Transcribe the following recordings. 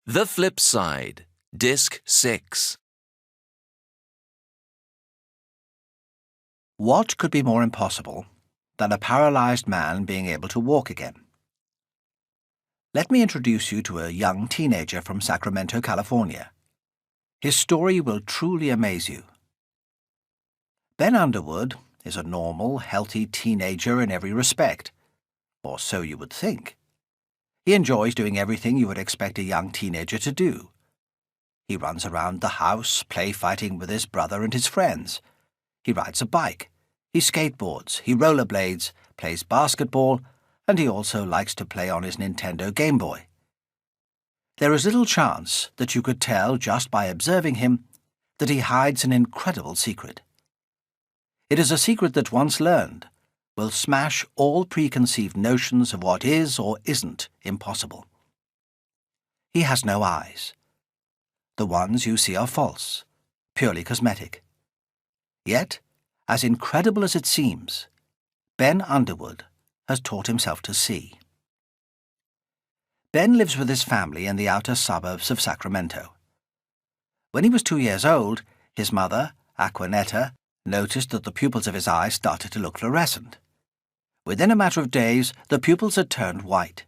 The Flipside, Disc 6. What could be more impossible than a paralyzed man being able to walk again? Let me introduce you to a young teenager from Sacramento, California. His story will truly amaze you. Ben Underwood is a normal, healthy teenager in every respect, or so you would think. He enjoys doing everything you would expect a young teenager to do. He runs around the house, play fighting with his brother and his friends. He rides a bike. He skateboards. He rollerblades, plays basketball, and he also likes to play on his Nintendo Game Boy. There is little chance that you could tell just by observing him that he hides an incredible secret. It is a secret that once learned will smash all preconceived notions of what is or isn't impossible. He has no eyes. The ones you see are false, purely cosmetic. Yet, as incredible as it seems, Ben Underwood has taught himself to see. Ben lives with his family in the outer suburbs of Sacramento. When he was 2 years old, his mother, Aquanetta, noticed that the pupils of his eyes started to look fluorescent. Within a matter of days, the pupils had turned white.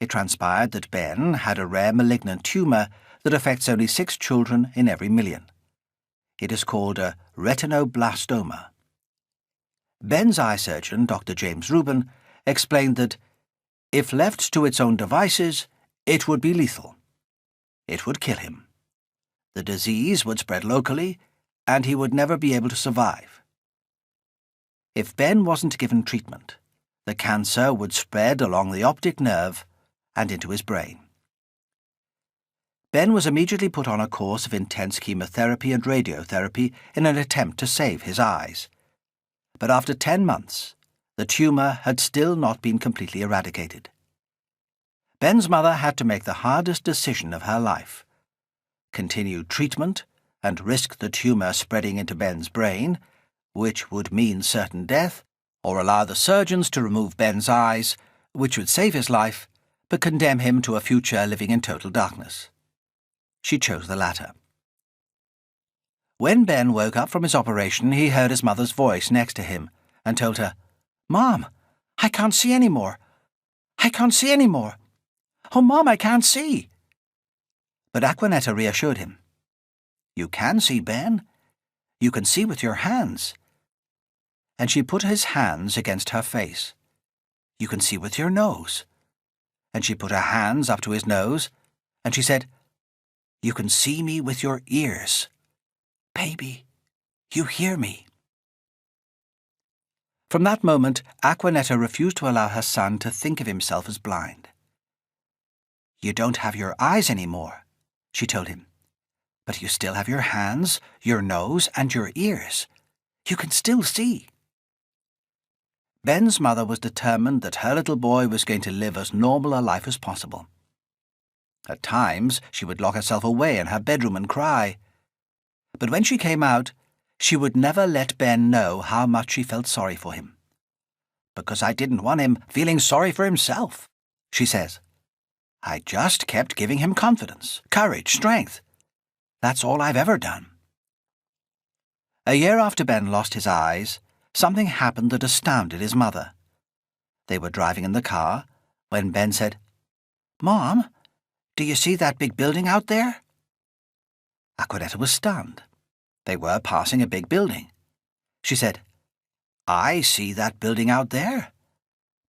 It transpired that Ben had a rare malignant tumour that affects only 6 children in every million. It is called a retinoblastoma. Ben's eye surgeon, Dr. James Rubin, explained that if left to its own devices, it would be lethal. It would kill him. The disease would spread locally, and he would never be able to survive. If Ben wasn't given treatment, the cancer would spread along the optic nerve and into his brain. Ben was immediately put on a course of intense chemotherapy and radiotherapy in an attempt to save his eyes. But after 10 months, the tumour had still not been completely eradicated. Ben's mother had to make the hardest decision of her life: continue treatment and risk the tumour spreading into Ben's brain, which would mean certain death, or allow the surgeons to remove Ben's eyes, which would save his life, but condemn him to a future living in total darkness. She chose the latter. When Ben woke up from his operation, he heard his mother's voice next to him and told her, "Mom, I can't see anymore. I can't see anymore. Oh, Mom, I can't see." But Aquanetta reassured him. "You can see, Ben. You can see with your hands." And she put his hands against her face. "You can see with your nose." And she put her hands up to his nose, and she said, "You can see me with your ears. Baby, you hear me." From that moment, Aquanetta refused to allow her son to think of himself as blind. "You don't have your eyes anymore," she told him, "but you still have your hands, your nose, and your ears. You can still see." Ben's mother was determined that her little boy was going to live as normal a life as possible. At times, she would lock herself away in her bedroom and cry. But when she came out, she would never let Ben know how much she felt sorry for him. "Because I didn't want him feeling sorry for himself," she says. "I just kept giving him confidence, courage, strength. That's all I've ever done." A year after Ben lost his eyes, something happened that astounded his mother. They were driving in the car when Ben said, "Mom, do you see that big building out there?" Aquanetta was stunned. They were passing a big building. She said, "I see that building out there.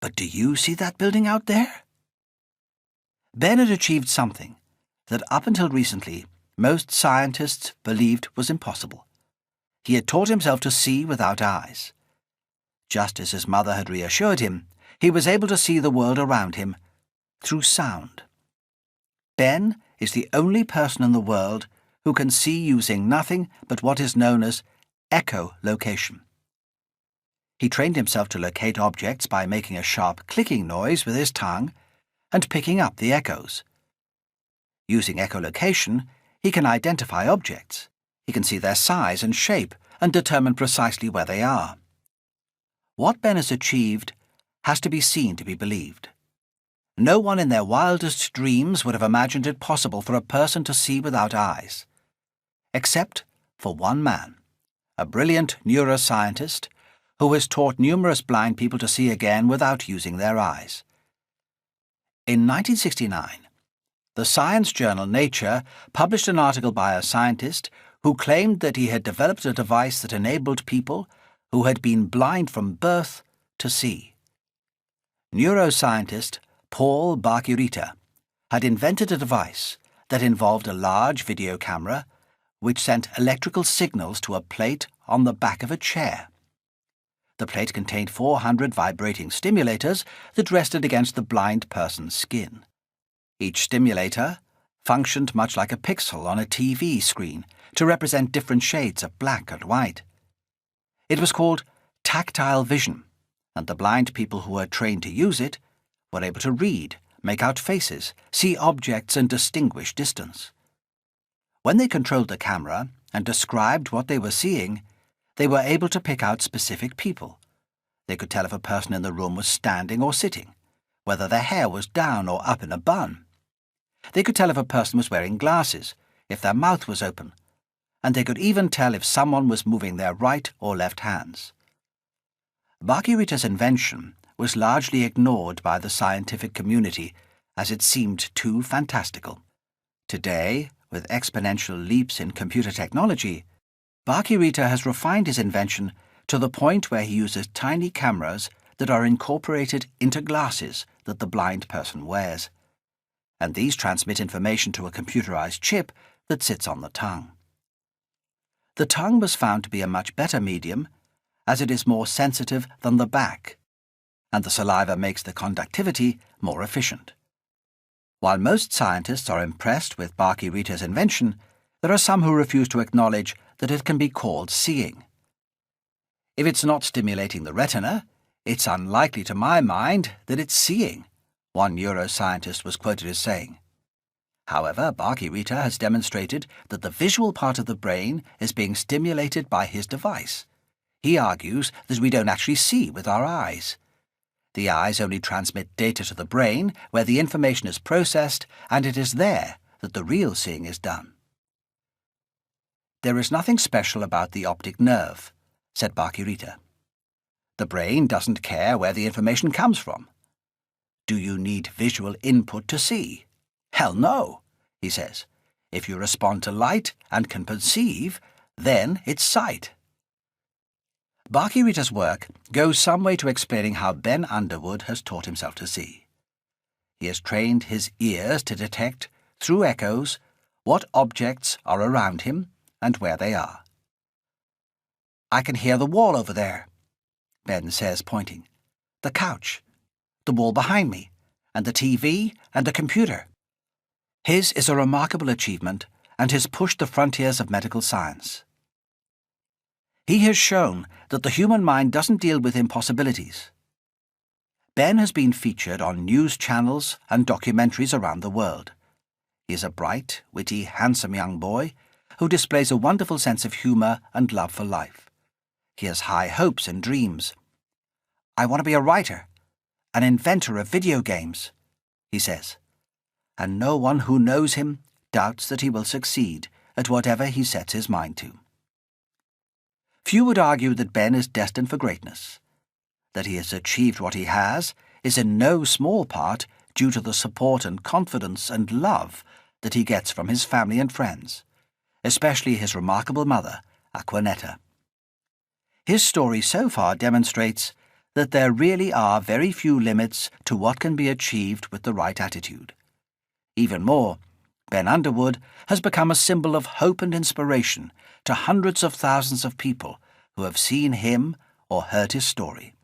But do you see that building out there?" Ben had achieved something that up until recently most scientists believed was impossible. He had taught himself to see without eyes. Just as his mother had reassured him, he was able to see the world around him through sound. Ben is the only person in the world who can see using nothing but what is known as echolocation. He trained himself to locate objects by making a sharp clicking noise with his tongue and picking up the echoes. Using echolocation, he can identify objects. He can see their size and shape and determine precisely where they are. What Ben has achieved has to be seen to be believed. No one in their wildest dreams would have imagined it possible for a person to see without eyes. Except for one man, a brilliant neuroscientist who has taught numerous blind people to see again without using their eyes. In 1969, the science journal Nature published an article by a scientist who claimed that he had developed a device that enabled people who had been blind from birth to see. Neuroscientist Paul Barchirita had invented a device that involved a large video camera which sent electrical signals to a plate on the back of a chair. The plate contained 400 vibrating stimulators that rested against the blind person's skin. Each stimulator functioned much like a pixel on a TV screen to represent different shades of black and white. It was called Tactile Vision, and the blind people who were trained to use it were able to read, make out faces, see objects and distinguish distance. When they controlled the camera and described what they were seeing, they were able to pick out specific people. They could tell if a person in the room was standing or sitting, whether their hair was down or up in a bun. They could tell if a person was wearing glasses, if their mouth was open, and they could even tell if someone was moving their right or left hands. Barchirita's invention was largely ignored by the scientific community as it seemed too fantastical. Today, with exponential leaps in computer technology, Barchirita has refined his invention to the point where he uses tiny cameras that are incorporated into glasses that the blind person wears, and these transmit information to a computerized chip that sits on the tongue. The tongue was found to be a much better medium, as it is more sensitive than the back, and the saliva makes the conductivity more efficient. While most scientists are impressed with Barchirita's invention, there are some who refuse to acknowledge that it can be called seeing. If it's not stimulating the retina, it's unlikely to my mind that it's seeing, one neuroscientist was quoted as saying. However, Barchirita has demonstrated that the visual part of the brain is being stimulated by his device. He argues that we don't actually see with our eyes. The eyes only transmit data to the brain where the information is processed, and it is there that the real seeing is done. There is nothing special about the optic nerve, said Barchirita. The brain doesn't care where the information comes from. Do you need visual input to see? Hell no, he says. If you respond to light and can perceive, then it's sight. Barchirita's work goes some way to explaining how Ben Underwood has taught himself to see. He has trained his ears to detect, through echoes, what objects are around him and where they are. I can hear the wall over there, Ben says, pointing. The couch, the wall behind me, and the TV and the computer. His is a remarkable achievement and has pushed the frontiers of medical science. He has shown that the human mind doesn't deal with impossibilities. Ben has been featured on news channels and documentaries around the world. He is a bright, witty, handsome young boy who displays a wonderful sense of humour and love for life. He has high hopes and dreams. I want to be a writer, an inventor of video games, he says, and no one who knows him doubts that he will succeed at whatever he sets his mind to. Few would argue that Ben is destined for greatness. That he has achieved what he has is in no small part due to the support and confidence and love that he gets from his family and friends, especially his remarkable mother, Aquanetta. His story so far demonstrates that there really are very few limits to what can be achieved with the right attitude. Even more, Ben Underwood has become a symbol of hope and inspiration to hundreds of thousands of people who have seen him or heard his story.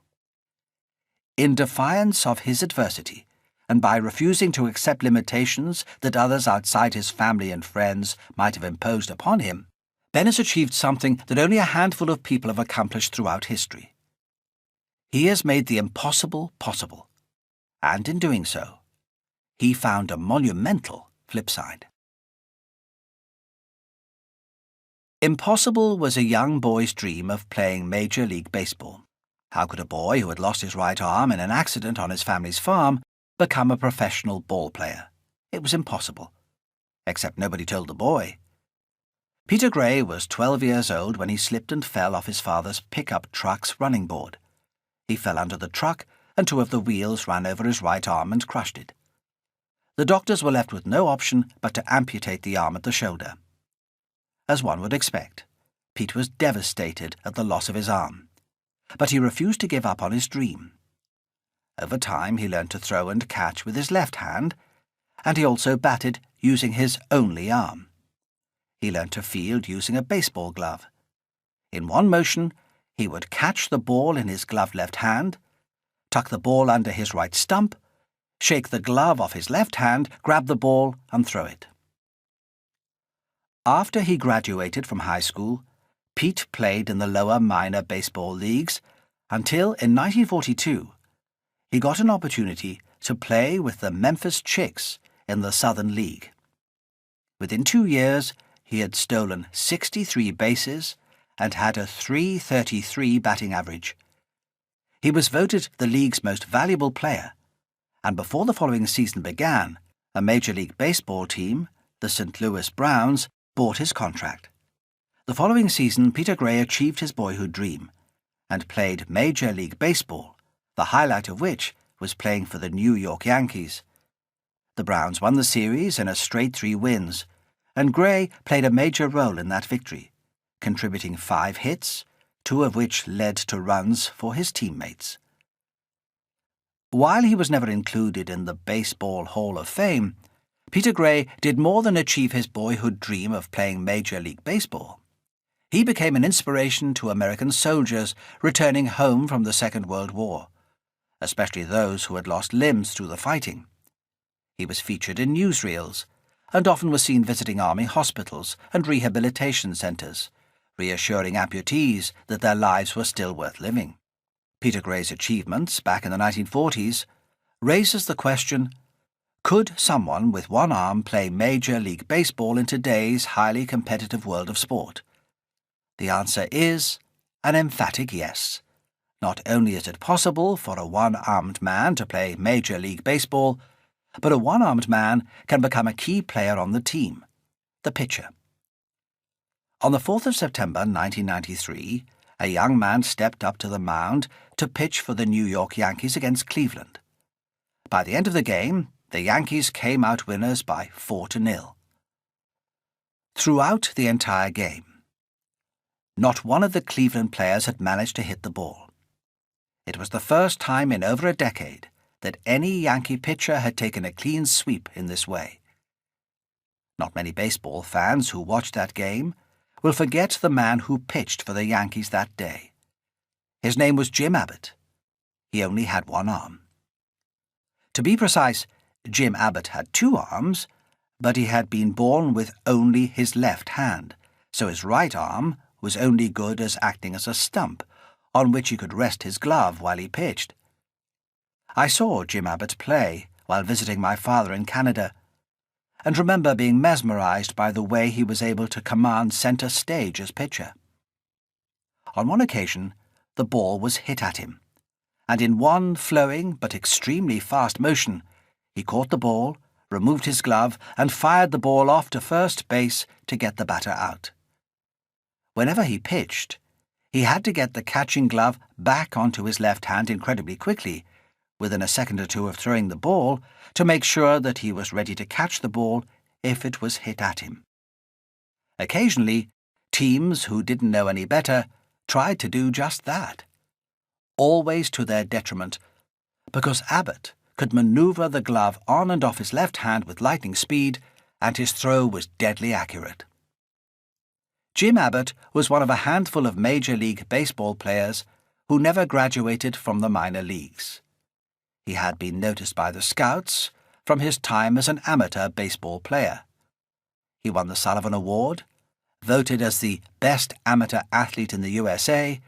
In defiance of his adversity, and by refusing to accept limitations that others outside his family and friends might have imposed upon him, Ben has achieved something that only a handful of people have accomplished throughout history. He has made the impossible possible, and in doing so, he found a monumental flipside. Impossible was a young boy's dream of playing Major League Baseball. How could a boy who had lost his right arm in an accident on his family's farm become a professional ball player. It was impossible. Except nobody told the boy. Peter Gray was 12 years old when he slipped and fell off his father's pickup truck's running board. He fell under the truck, and 2 of the wheels ran over his right arm and crushed it. The doctors were left with no option but to amputate the arm at the shoulder. As one would expect, Pete was devastated at the loss of his arm, but he refused to give up on his dream. Over time, he learned to throw and catch with his left hand, and he also batted using his only arm. He learned to field using a baseball glove. In one motion, he would catch the ball in his gloved left hand, tuck the ball under his right stump, shake the glove off his left hand, grab the ball, and throw it. After he graduated from high school, Pete played in the lower minor baseball leagues until, in 1942, he got an opportunity to play with the Memphis Chicks in the Southern League. Within 2 years, he had stolen 63 bases and had a .333 batting average. He was voted the league's most valuable player, and before the following season began, a Major League Baseball team, the St. Louis Browns, bought his contract. The following season, Peter Gray achieved his boyhood dream and played Major League Baseball, the highlight of which was playing for the New York Yankees. The Browns won the series in a straight 3 wins, and Gray played a major role in that victory, contributing 5 hits, 2 of which led to runs for his teammates. While he was never included in the Baseball Hall of Fame, Peter Gray did more than achieve his boyhood dream of playing Major League Baseball. He became an inspiration to American soldiers returning home from the Second World War, especially those who had lost limbs through the fighting. He was featured in newsreels, and often was seen visiting army hospitals and rehabilitation centres, reassuring amputees that their lives were still worth living. Peter Gray's achievements back in the 1940s raises the question, could someone with one arm play Major League Baseball in today's highly competitive world of sport? The answer is an emphatic yes. Not only is it possible for a one-armed man to play Major League Baseball, but a one-armed man can become a key player on the team, the pitcher. On the 4th of September 1993, a young man stepped up to the mound to pitch for the New York Yankees against Cleveland. By the end of the game, the Yankees came out winners by 4-0. Throughout the entire game, not one of the Cleveland players had managed to hit the ball. It was the first time in over a decade that any Yankee pitcher had taken a clean sweep in this way. Not many baseball fans who watched that game will forget the man who pitched for the Yankees that day. His name was Jim Abbott. He only had one arm. To be precise, Jim Abbott had 2 arms, but he had been born with only his left hand, so his right arm was only good as acting as a stump on which he could rest his glove while he pitched. I saw Jim Abbott play while visiting my father in Canada, and remember being mesmerized by the way he was able to command center stage as pitcher. On one occasion, the ball was hit at him, and in one flowing but extremely fast motion, he caught the ball, removed his glove, and fired the ball off to first base to get the batter out. Whenever he pitched, he had to get the catching glove back onto his left hand incredibly quickly, within a second or 2 of throwing the ball, to make sure that he was ready to catch the ball if it was hit at him. Occasionally, teams who didn't know any better tried to do just that, always to their detriment, because Abbott could maneuver the glove on and off his left hand with lightning speed, and his throw was deadly accurate. Jim Abbott was one of a handful of Major League Baseball players who never graduated from the minor leagues. He had been noticed by the scouts from his time as an amateur baseball player. He won the Sullivan Award, voted as the best amateur athlete in the USA,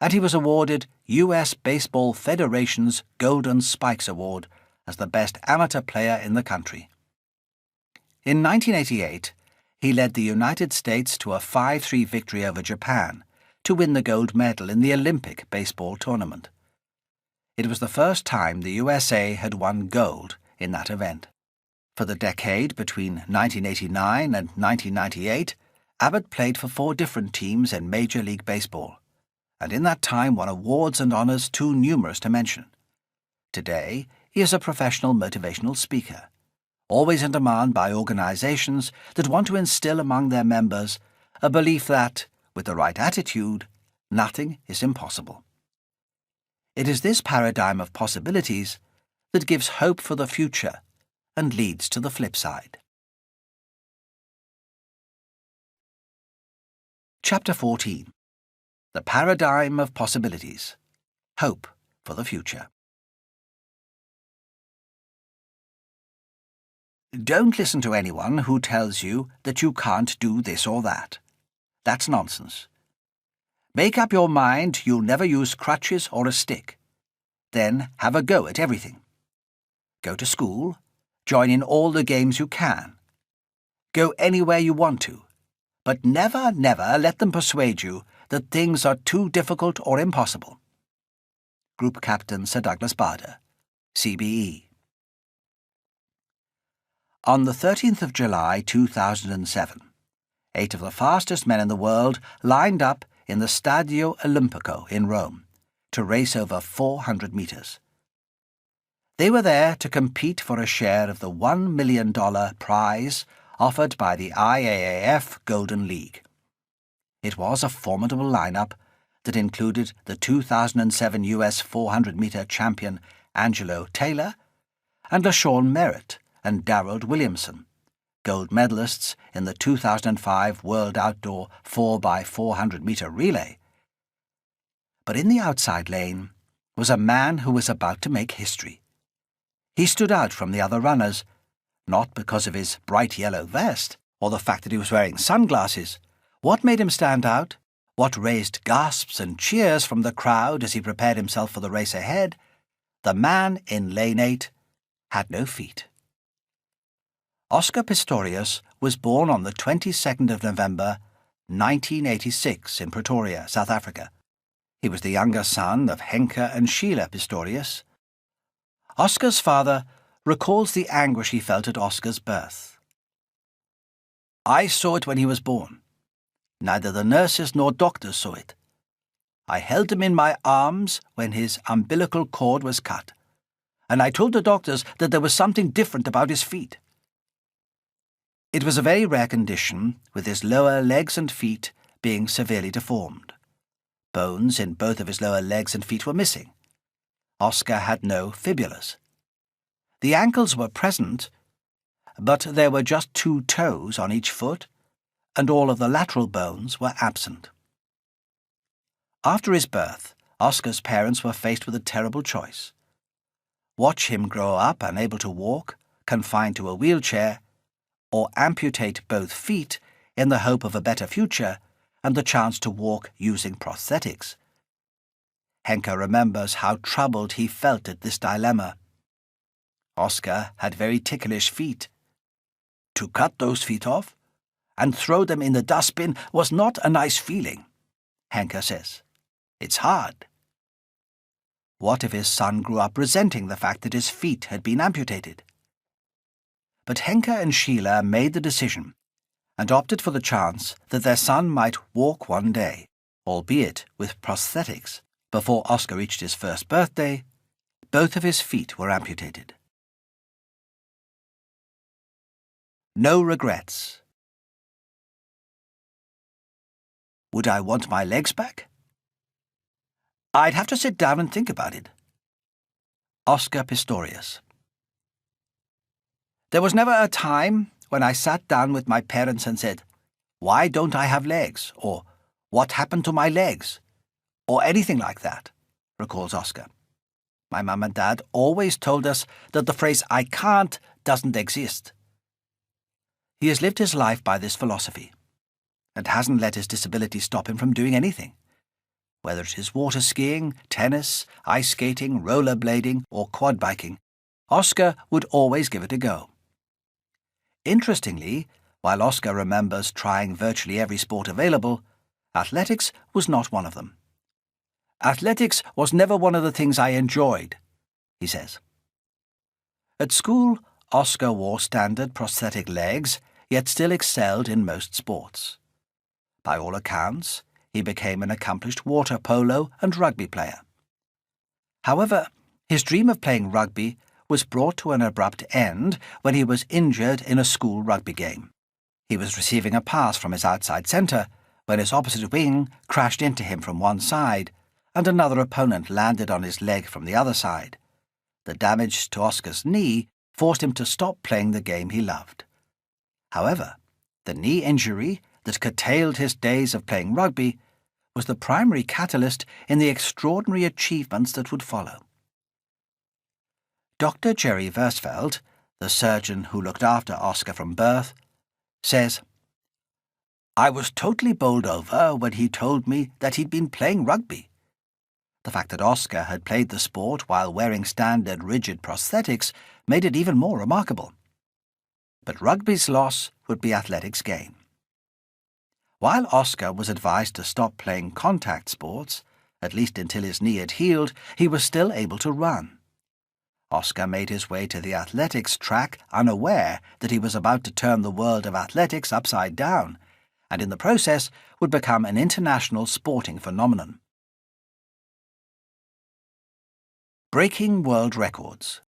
and he was awarded U.S. Baseball Federation's Golden Spikes Award as the best amateur player in the country. In 1988, he led the United States to a 5-3 victory over Japan to win the gold medal in the Olympic baseball tournament. It was the first time the USA had won gold in that event. For the decade between 1989 and 1998, Abbott played for 4 different teams in Major League Baseball, and in that time won awards and honors too numerous to mention. Today, he is a professional motivational speaker, always in demand by organizations that want to instill among their members a belief that, with the right attitude, nothing is impossible. It is this paradigm of possibilities that gives hope for the future and leads to the flip side. Chapter 14. The Paradigm of Possibilities. Hope for the Future. Don't listen to anyone who tells you that you can't do this or that. That's nonsense. Make up your mind you'll never use crutches or a stick. Then have a go at everything. Go to school. Join in all the games you can. Go anywhere you want to. But never, never let them persuade you that things are too difficult or impossible. Group Captain Sir Douglas Bader, CBE. On the 13th of July 2007, 8 of the fastest men in the world lined up in the Stadio Olimpico in Rome to race over 400 metres. They were there to compete for a share of the $1 million prize offered by the IAAF Golden League. It was a formidable lineup that included the 2007 US 400-metre champion Angelo Taylor and LaShawn Merritt and Darrell Williamson, gold medalists in the 2005 World Outdoor 4x400-metre relay. But in the outside lane was a man who was about to make history. He stood out from the other runners, not because of his bright yellow vest or the fact that he was wearing sunglasses. What made him stand out, what raised gasps and cheers from the crowd as he prepared himself for the race ahead, the man in lane 8 had no feet. Oscar Pistorius was born on the 22nd of November, 1986 in Pretoria, South Africa. He was the younger son of Henke and Sheila Pistorius. Oscar's father recalls the anguish he felt at Oscar's birth. "I saw it when he was born. Neither the nurses nor doctors saw it. I held him in my arms when his umbilical cord was cut, and I told the doctors that there was something different about his feet. It was a very rare condition, with his lower legs and feet being severely deformed. Bones in both of his lower legs and feet were missing. Oscar had no fibulas. The ankles were present, but there were just 2 toes on each foot, and all of the lateral bones were absent." After his birth, Oscar's parents were faced with a terrible choice. Watch him grow up unable to walk, confined to a wheelchair, or amputate both feet in the hope of a better future and the chance to walk using prosthetics. Henke remembers how troubled he felt at this dilemma. Oscar had very ticklish feet. To cut those feet off and throw them in the dustbin was not a nice feeling, Henke says. It's hard. What if his son grew up resenting the fact that his feet had been amputated? But Henke and Sheila made the decision and opted for the chance that their son might walk one day, albeit with prosthetics. Before Oscar reached his first birthday, both of his feet were amputated. No regrets. Would I want my legs back? I'd have to sit down and think about it. Oscar Pistorius. There was never a time when I sat down with my parents and said, "Why don't I have legs?" or "What happened to my legs?" or anything like that, recalls Oscar. My mum and dad always told us that the phrase "I can't" doesn't exist. He has lived his life by this philosophy and hasn't let his disability stop him from doing anything. Whether it is water skiing, tennis, ice skating, rollerblading, or quad biking, Oscar would always give it a go. Interestingly, while Oscar remembers trying virtually every sport available, athletics was not one of them. "Athletics was never one of the things I enjoyed," he says. At school, Oscar wore standard prosthetic legs, yet still excelled in most sports. By all accounts, he became an accomplished water polo and rugby player. However, his dream of playing rugby was brought to an abrupt end when he was injured in a school rugby game. He was receiving a pass from his outside centre when his opposite wing crashed into him from one side, and another opponent landed on his leg from the other side. The damage to Oscar's knee forced him to stop playing the game he loved. However, the knee injury that curtailed his days of playing rugby was the primary catalyst in the extraordinary achievements that would follow. Dr. Jerry Versfeld, the surgeon who looked after Oscar from birth, says, "I was totally bowled over when he told me that he'd been playing rugby. The fact that Oscar had played the sport while wearing standard rigid prosthetics made it even more remarkable. But rugby's loss would be athletics' gain." While Oscar was advised to stop playing contact sports, at least until his knee had healed, he was still able to run. Oscar made his way to the athletics track unaware that he was about to turn the world of athletics upside down, and in the process would become an international sporting phenomenon. Breaking world records.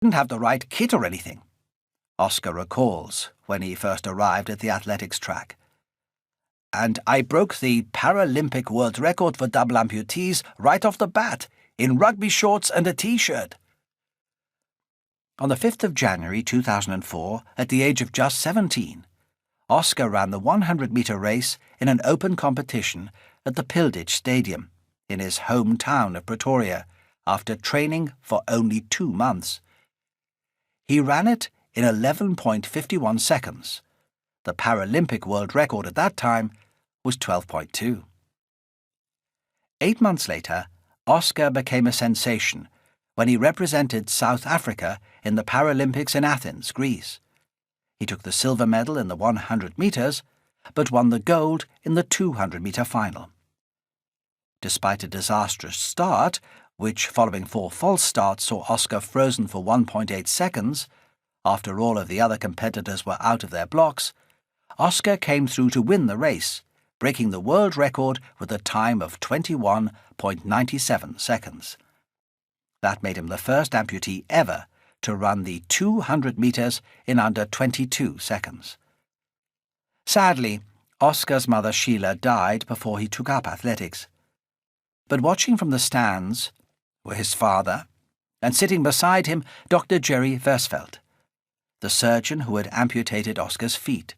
"Didn't have the right kit or anything," Oscar recalls when he first arrived at the athletics track. "And I broke the Paralympic world record for double amputees right off the bat, in rugby shorts and a T-shirt." On the 5th of January 2004, at the age of just 17, Oscar ran the 100-metre race in an open competition at the Pilditch Stadium in his hometown of Pretoria after training for only 2 months. He ran it in 11.51 seconds. The Paralympic world record at that time was 12.2. 8 months later, Oscar became a sensation when he represented South Africa in the Paralympics in Athens, Greece. He took the silver medal in the 100 metres, but won the gold in the 200-metre final. Despite a disastrous start, which following 4 false starts saw Oscar frozen for 1.8 seconds, after all of the other competitors were out of their blocks, Oscar came through to win the race, breaking the world record with a time of 21.97 seconds. That made him the first amputee ever to run the 200 metres in under 22 seconds. Sadly, Oscar's mother Sheila died before he took up athletics. But watching from the stands were his father, and sitting beside him Dr. Jerry Versfeld, the surgeon who had amputated Oscar's feet.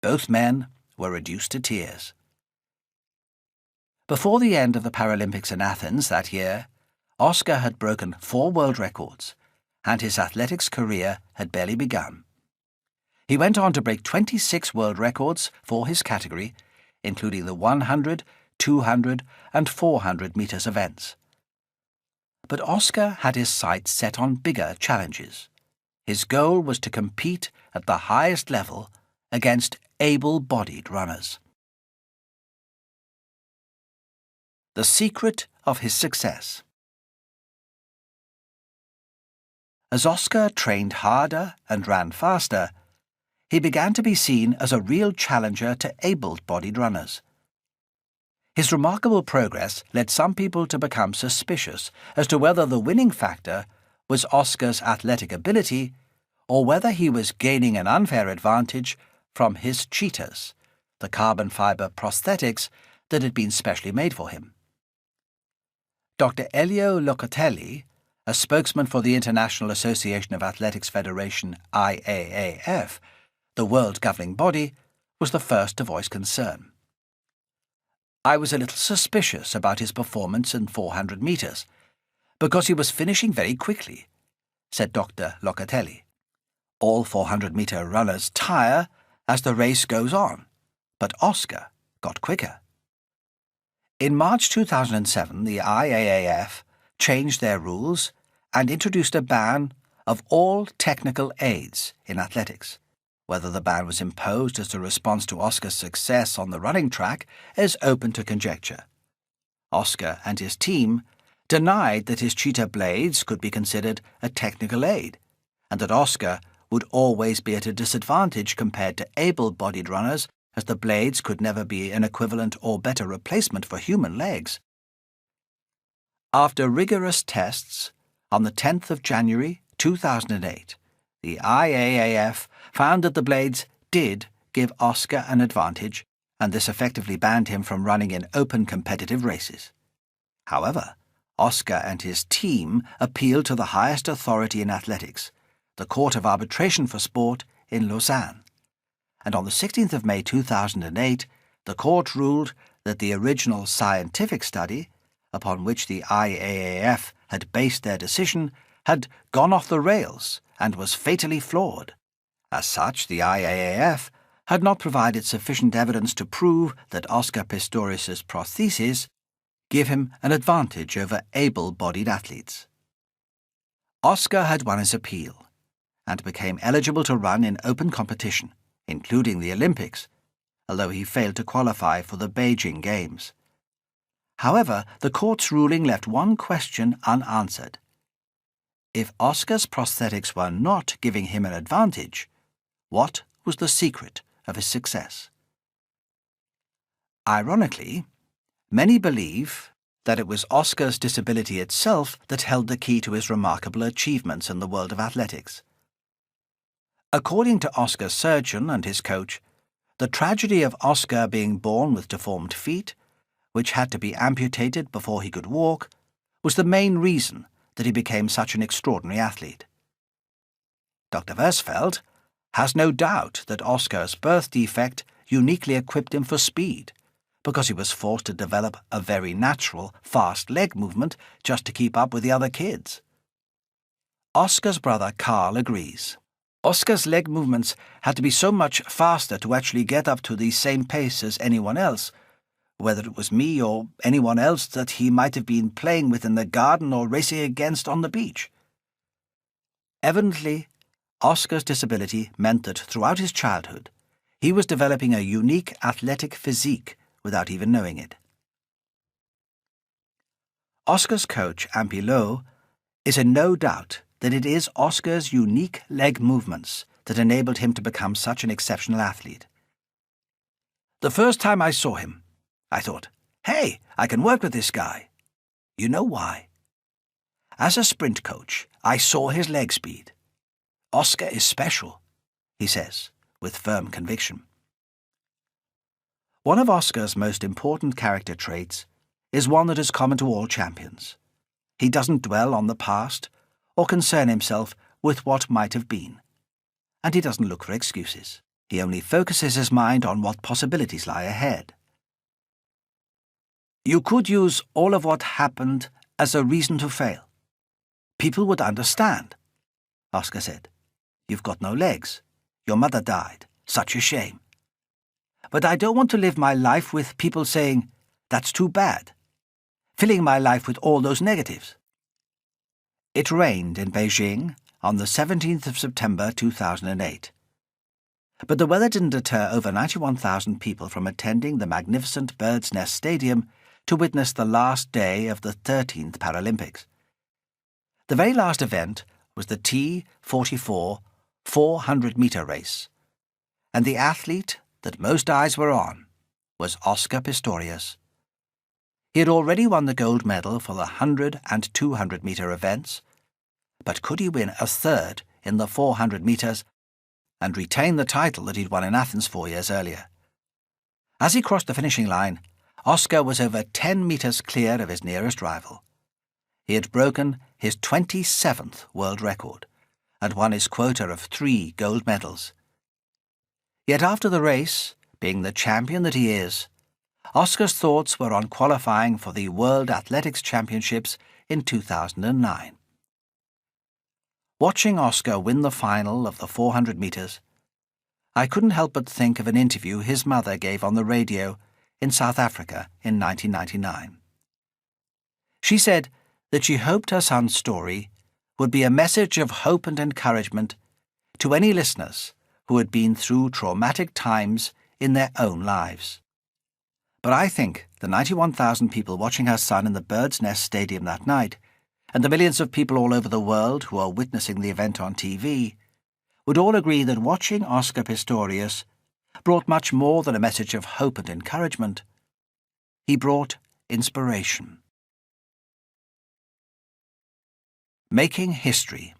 Both men were reduced to tears. Before the end of the Paralympics in Athens that year, Oscar had broken 4 world records, and his athletics career had barely begun. He went on to break 26 world records for his category, including the 100, 200 and 400 metres events. But Oscar had his sights set on bigger challenges. His goal was to compete at the highest level against able-bodied runners. The secret of his success. As Oscar trained harder and ran faster, he began to be seen as a real challenger to able-bodied runners. His remarkable progress led some people to become suspicious as to whether the winning factor was Oscar's athletic ability or whether he was gaining an unfair advantage from his cheetahs, the carbon fibre prosthetics that had been specially made for him. Dr. Elio Locatelli, a spokesman for the International Association of Athletics Federation IAAF, the world governing body, was the first to voice concern. "I was a little suspicious about his performance in 400 metres, because he was finishing very quickly," said Dr. Locatelli. "All 400-metre runners tire as the race goes on, but Oscar got quicker." In March 2007, the IAAF changed their rules and introduced a ban of all technical aids in athletics. Whether the ban was imposed as a response to Oscar's success on the running track is open to conjecture. Oscar and his team denied that his cheetah blades could be considered a technical aid, and that Oscar would always be at a disadvantage compared to able-bodied runners, as the blades could never be an equivalent or better replacement for human legs. After rigorous tests, on the 10th of January 2008, the IAAF found that the blades did give Oscar an advantage, and this effectively banned him from running in open competitive races. However, Oscar and his team appealed to the highest authority in athletics, the Court of Arbitration for Sport in Lausanne, and on the 16th of May 2008, the court ruled that the original scientific study, upon which the IAAF had based their decision, had gone off the rails and was fatally flawed. As such, the IAAF had not provided sufficient evidence to prove that Oscar Pistorius' prostheses give him an advantage over able-bodied athletes. Oscar had won his appeal and became eligible to run in open competition, including the Olympics, although he failed to qualify for the Beijing Games. However, the court's ruling left one question unanswered. If Oscar's prosthetics were not giving him an advantage, what was the secret of his success? Ironically, many believe that it was Oscar's disability itself that held the key to his remarkable achievements in the world of athletics. According to Oscar's surgeon and his coach, the tragedy of Oscar being born with deformed feet, which had to be amputated before he could walk, was the main reason that he became such an extraordinary athlete. Dr. Versfeld has no doubt that Oscar's birth defect uniquely equipped him for speed, because he was forced to develop a very natural, fast leg movement just to keep up with the other kids. Oscar's brother Carl agrees. Oscar's leg movements had to be so much faster to actually get up to the same pace as anyone else, whether it was me or anyone else that he might have been playing with in the garden or racing against on the beach. Evidently, Oscar's disability meant that throughout his childhood, he was developing a unique athletic physique without even knowing it. Oscar's coach, Ampy Lowe, is in no doubt that it is Oscar's unique leg movements that enabled him to become such an exceptional athlete. The first time I saw him, I thought, hey, I can work with this guy. You know why? As a sprint coach, I saw his leg speed. Oscar is special, he says, with firm conviction. One of Oscar's most important character traits is one that is common to all champions. He doesn't dwell on the past or concern himself with what might have been, and he doesn't look for excuses. He only focuses his mind on what possibilities lie ahead. You could use all of what happened as a reason to fail. People would understand, Oscar said. You've got no legs. Your mother died. Such a shame. But I don't want to live my life with people saying, that's too bad, filling my life with all those negatives. It rained in Beijing on the 17th of September 2008. But the weather didn't deter over 91,000 people from attending the magnificent Bird's Nest Stadium to witness the last day of the 13th Paralympics. The very last event was the T44 400-meter race, and the athlete that most eyes were on was Oscar Pistorius. He had already won the gold medal for the 100 and 200-meter events, but could he win a third in the 400 meters and retain the title that he'd won in Athens 4 years earlier? As he crossed the finishing line, Oscar was over 10 meters clear of his nearest rival. He had broken his 27th world record and won his quota of 3 gold medals. Yet after the race, being the champion that he is, Oscar's thoughts were on qualifying for the World Athletics Championships in 2009. Watching Oscar win the final of the 400 meters, I couldn't help but think of an interview his mother gave on the radio in South Africa in 1999. She said that she hoped her son's story would be a message of hope and encouragement to any listeners who had been through traumatic times in their own lives. But I think the 91,000 people watching her son in the Bird's Nest Stadium that night, and the millions of people all over the world who are witnessing the event on TV, would all agree that watching Oscar Pistorius brought much more than a message of hope and encouragement. He brought inspiration. Making history.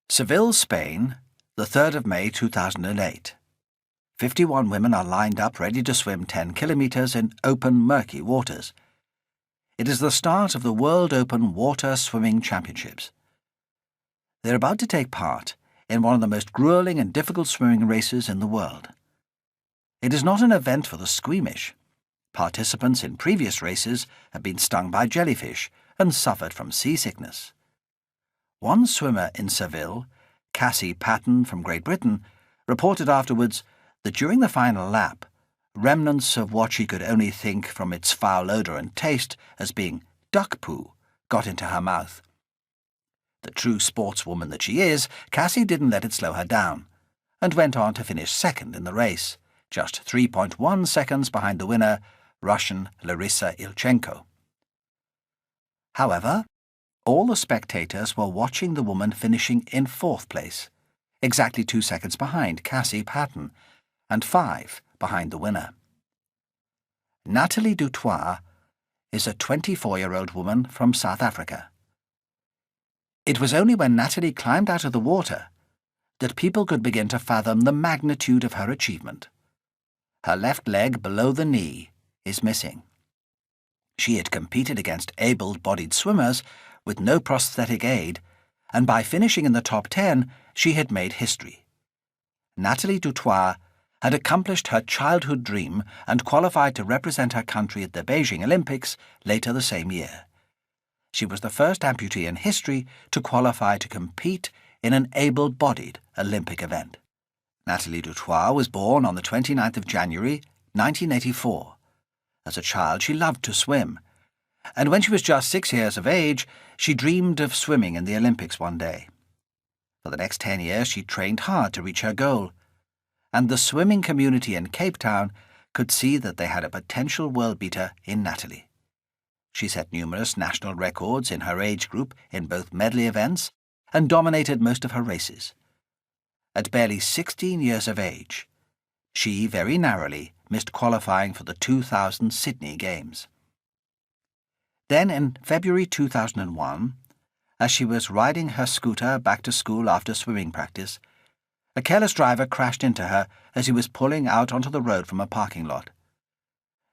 Seville, Spain, the 3rd of May 2008. 51 women are lined up ready to swim 10 kilometres in open, murky waters. It is the start of the World Open Water Swimming Championships. They're about to take part in one of the most gruelling and difficult swimming races in the world. It is not an event for the squeamish. Participants in previous races have been stung by jellyfish and suffered from seasickness. One swimmer in Seville, Cassie Patton from Great Britain, reported afterwards that during the final lap, remnants of what she could only think from its foul odour and taste as being duck poo got into her mouth. The true sportswoman that she is, Cassie didn't let it slow her down, and went on to finish second in the race, just 3.1 seconds behind the winner, Russian Larissa Ilchenko. However, all the spectators were watching the woman finishing in 4th place, exactly 2 seconds behind Cassie Patton, and 5 behind the winner. Natalie Dutoir is a 24-year-old woman from South Africa. It was only when Natalie climbed out of the water that people could begin to fathom the magnitude of her achievement. Her left leg below the knee is missing. She had competed against able-bodied swimmers with no prosthetic aid, and by finishing in the top 10, she had made history. Natalie Dutoir had accomplished her childhood dream and qualified to represent her country at the Beijing Olympics later the same year. She was the first amputee in history to qualify to compete in an able-bodied Olympic event. Natalie Dutoir was born on the 29th of January, 1984. As a child, she loved to swim, and when she was just 6 years of age, she dreamed of swimming in the Olympics one day. For the next 10 years, she trained hard to reach her goal, and the swimming community in Cape Town could see that they had a potential world beater in Natalie. She set numerous national records in her age group in both medley events and dominated most of her races. At barely 16 years of age, she very narrowly missed qualifying for the 2000 Sydney Games. Then in February 2001, as she was riding her scooter back to school after swimming practice, a careless driver crashed into her as he was pulling out onto the road from a parking lot.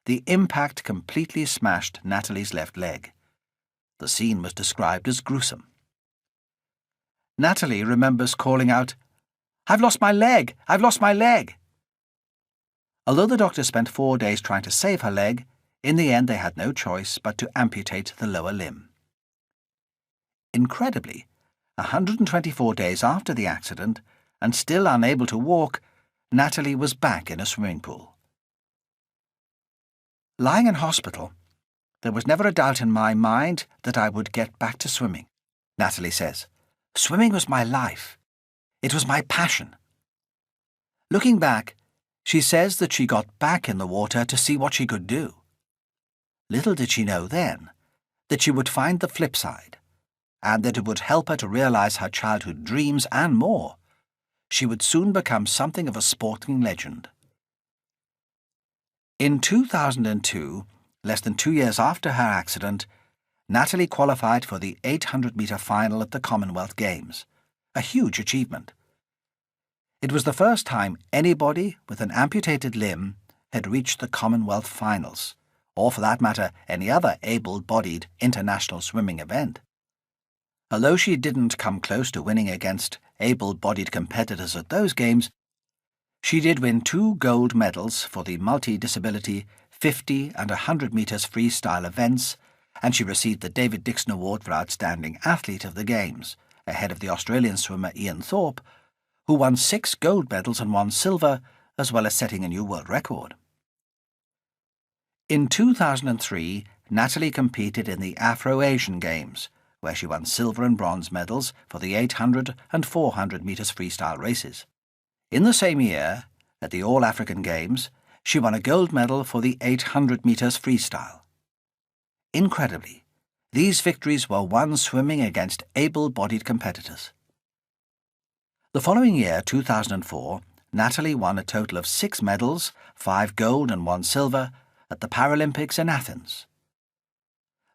The impact completely smashed Natalie's left leg. The scene was described as gruesome. Natalie remembers calling out, "I've lost my leg! I've lost my leg!" Although the doctor spent 4 days trying to save her leg, in the end they had no choice but to amputate the lower limb. Incredibly, 124 days after the accident, and still unable to walk, Natalie was back in a swimming pool. Lying in hospital, there was never a doubt in my mind that I would get back to swimming, Natalie says. Swimming was my life. It was my passion. Looking back, she says that she got back in the water to see what she could do. Little did she know then that she would find the flip side, and that it would help her to realize her childhood dreams and more. She would soon become something of a sporting legend. In 2002, less than 2 years after her accident, Natalie qualified for the 800-metre final at the Commonwealth Games, a huge achievement. It was the first time anybody with an amputated limb had reached the Commonwealth finals, or for that matter, any other able-bodied international swimming event. Although she didn't come close to winning against able-bodied competitors at those games, she did win 2 gold medals for the multi-disability 50 and 100 metres freestyle events, and she received the David Dixon Award for Outstanding Athlete of the Games, ahead of the Australian swimmer Ian Thorpe, who won 6 gold medals and 1 silver, as well as setting a new world record. In 2003, Natalie competed in the Afro-Asian Games, where she won silver and bronze medals for the 800 and 400 metres freestyle races. In the same year, at the All-African Games, she won a gold medal for the 800 metres freestyle. Incredibly, these victories were won swimming against able-bodied competitors. The following year, 2004, Natalie won a total of 6 medals, 5 gold and 1 silver, at the Paralympics in Athens.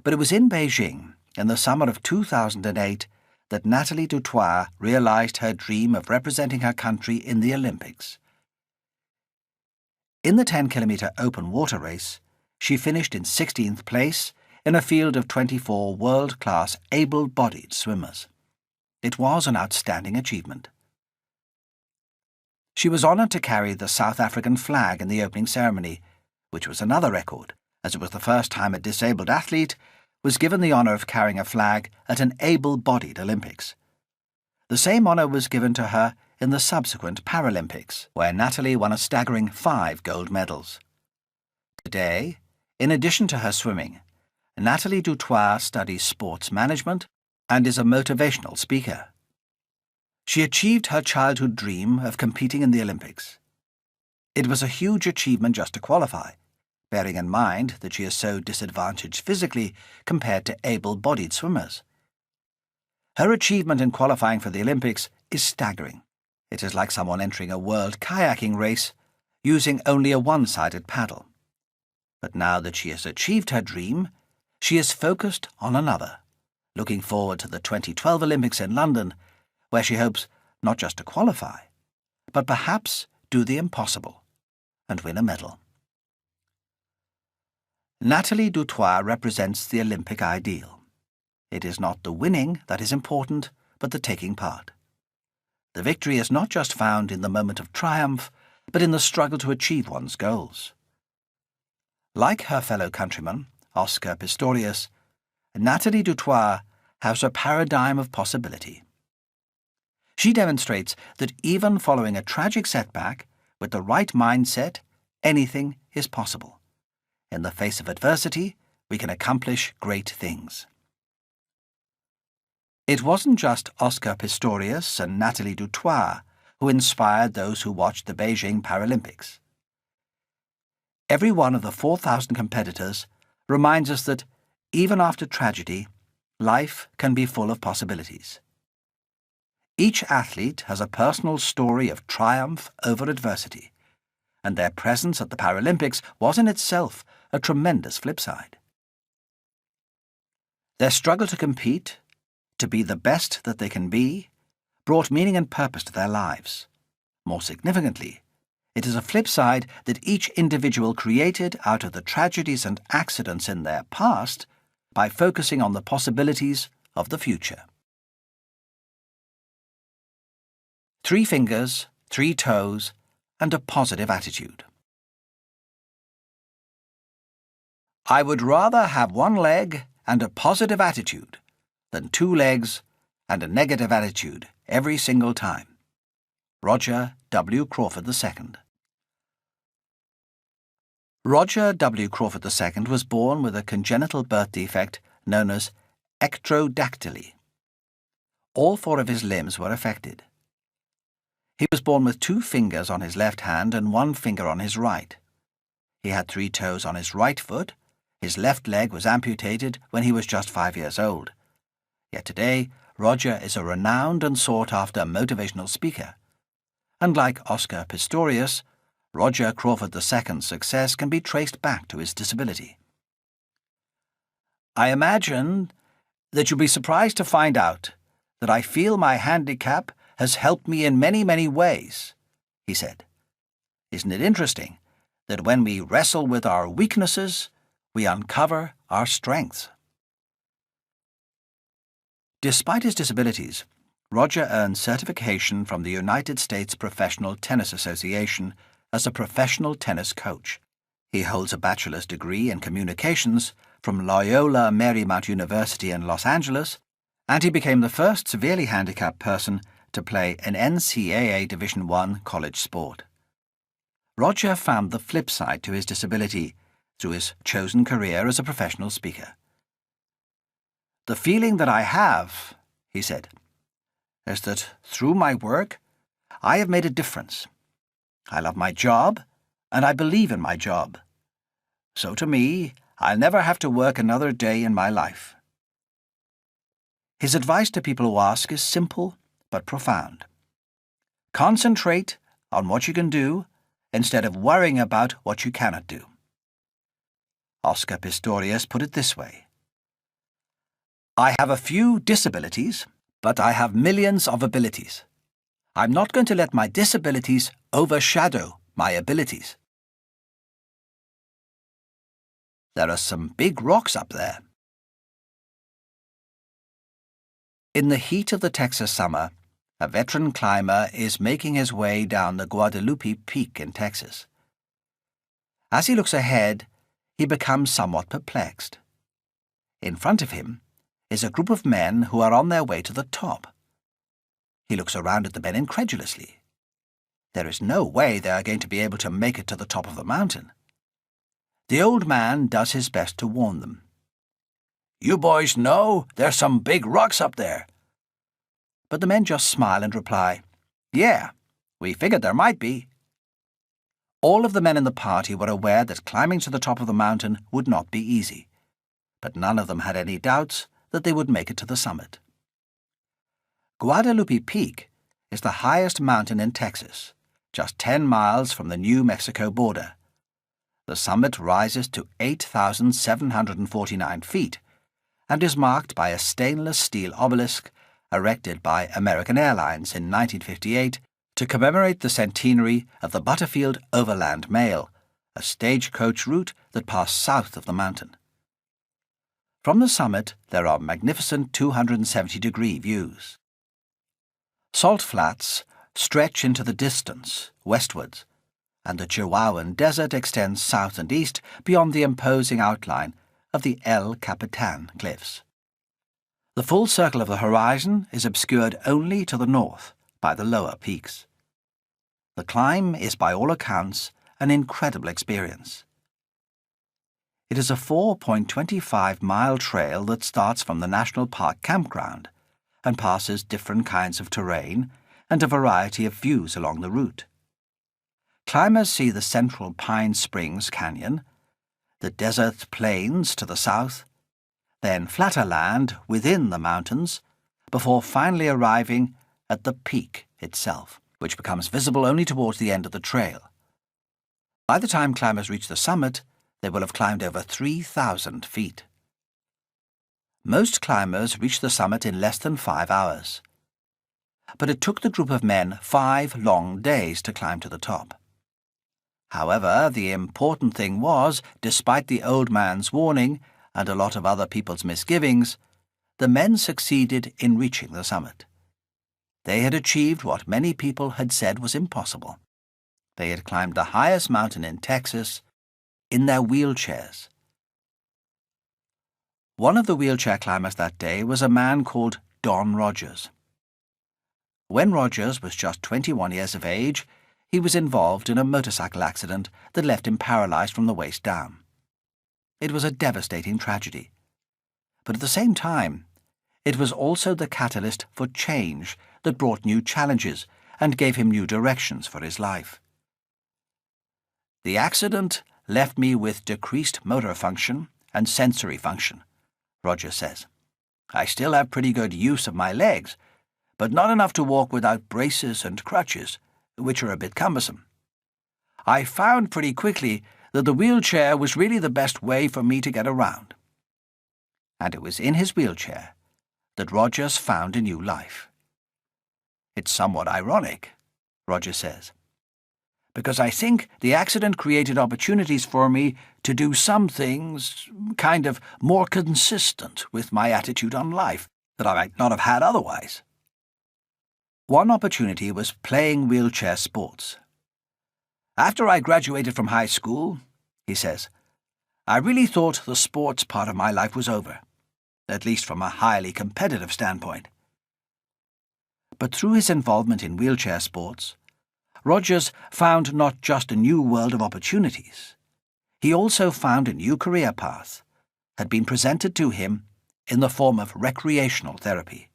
But it was in Beijing, in the summer of 2008, that Natalie Dutoir realised her dream of representing her country in the Olympics. In the 10-kilometre open water race, she finished in 16th place in a field of 24 world-class able-bodied swimmers. It was an outstanding achievement. She was honoured to carry the South African flag in the opening ceremony, which was another record, as it was the first time a disabled athlete was given the honour of carrying a flag at an able-bodied Olympics. The same honour was given to her in the subsequent Paralympics, where Natalie won a staggering 5 gold medals. Today, in addition to her swimming, Natalie Dutoir studies sports management and is a motivational speaker. She achieved her childhood dream of competing in the Olympics. It was a huge achievement just to qualify, bearing in mind that she is so disadvantaged physically compared to able-bodied swimmers. Her achievement in qualifying for the Olympics is staggering. It is like someone entering a world kayaking race using only a one-sided paddle. But now that she has achieved her dream, she is focused on another, looking forward to the 2012 Olympics in London, where she hopes not just to qualify, but perhaps do the impossible and win a medal. Natalie Dutoir represents the Olympic ideal. It is not the winning that is important, but the taking part. The victory is not just found in the moment of triumph, but in the struggle to achieve one's goals. Like her fellow countryman, Oscar Pistorius, Natalie Dutoir has a paradigm of possibility. She demonstrates that even following a tragic setback, with the right mindset, anything is possible. In the face of adversity, we can accomplish great things. It wasn't just Oscar Pistorius and Natalie Dutoir who inspired those who watched the Beijing Paralympics. Every one of the 4,000 competitors reminds us that, even after tragedy, life can be full of possibilities. Each athlete has a personal story of triumph over adversity, and their presence at the Paralympics was in itself a tremendous flipside. Their struggle to compete, to be the best that they can be, brought meaning and purpose to their lives. More significantly, it is a flip side that each individual created out of the tragedies and accidents in their past by focusing on the possibilities of the future. 3 fingers, 3 toes, and a positive attitude. I would rather have 1 leg and a positive attitude than 2 legs and a negative attitude every single time. Roger W. Crawford II. Roger W. Crawford II was born with a congenital birth defect known as ectrodactyly. All 4 of his limbs were affected. He was born with 2 fingers on his left hand and 1 finger on his right. He had 3 toes on his right foot. His left leg was amputated when he was just 5 years old. Yet today, Roger is a renowned and sought-after motivational speaker. Unlike Oscar Pistorius, Roger Crawford II's success can be traced back to his disability. I imagine that you'll be surprised to find out that I feel my handicap has helped me in many, many ways, he said. Isn't it interesting that when we wrestle with our weaknesses, we uncover our strengths? Despite his disabilities, Roger earned certification from the United States Professional Tennis Association as a professional tennis coach. He holds a bachelor's degree in communications from Loyola Marymount University in Los Angeles, and he became the first severely handicapped person to play an NCAA Division I college sport. Roger found the flip side to his disability through his chosen career as a professional speaker. "The feeling that I have," he said, "is that through my work, I have made a difference. I love my job, and I believe in my job. So to me, I'll never have to work another day in my life." His advice to people who ask is simple but profound. Concentrate on what you can do instead of worrying about what you cannot do. Oscar Pistorius put it this way: "I have a few disabilities, but I have millions of abilities. I'm not going to let my disabilities overshadow my abilities." There are some big rocks up there. In the heat of the Texas summer, a veteran climber is making his way down the Guadalupe Peak in Texas. As he looks ahead, he becomes somewhat perplexed. In front of him is a group of men who are on their way to the top. He looks around at the men incredulously. There is no way they are going to be able to make it to the top of the mountain. The old man does his best to warn them. "You boys know there's some big rocks up there." But the men just smile and reply, "Yeah, we figured there might be." All of the men in the party were aware that climbing to the top of the mountain would not be easy, but none of them had any doubts that they would make it to the summit. Guadalupe Peak is the highest mountain in Texas, just 10 miles from the New Mexico border. The summit rises to 8,749 feet and is marked by a stainless steel obelisk erected by American Airlines in 1958 to commemorate the centenary of the Butterfield Overland Mail, a stagecoach route that passed south of the mountain. From the summit, there are magnificent 270-degree views. Salt flats stretch into the distance, westwards, and the Chihuahuan Desert extends south and east beyond the imposing outline of the El Capitan Cliffs. The full circle of the horizon is obscured only to the north by the lower peaks. The climb is by all accounts an incredible experience. It is a 4.25-mile trail that starts from the National Park campground and passes different kinds of terrain and a variety of views along the route. Climbers see the central Pine Springs Canyon, the desert plains to the south, then flatter land within the mountains, before finally arriving at the peak itself, which becomes visible only towards the end of the trail. By the time climbers reach the summit, they will have climbed over 3,000 feet. Most climbers reach the summit in less than 5 hours. But it took the group of men 5 long days to climb to the top. However, the important thing was, despite the old man's warning and a lot of other people's misgivings, the men succeeded in reaching the summit. They had achieved what many people had said was impossible. They had climbed the highest mountain in Texas in their wheelchairs. One of the wheelchair climbers that day was a man called Don Rogers. When Rogers was just 21 years of age, he was involved in a motorcycle accident that left him paralyzed from the waist down. It was a devastating tragedy. But at the same time, it was also the catalyst for change that brought new challenges and gave him new directions for his life. "The accident left me with decreased motor function and sensory function," Rogers says. "I still have pretty good use of my legs, but not enough to walk without braces and crutches, which are a bit cumbersome. I found pretty quickly that the wheelchair was really the best way for me to get around." And it was in his wheelchair that Rogers found a new life. "It's somewhat ironic," Rogers says, "because I think the accident created opportunities for me to do some things kind of more consistent with my attitude on life that I might not have had otherwise." One opportunity was playing wheelchair sports. "After I graduated from high school," he says, "I really thought the sports part of my life was over, at least from a highly competitive standpoint." But through his involvement in wheelchair sports, Rogers found not just a new world of opportunities. He also found a new career path had been presented to him in the form of recreational therapy.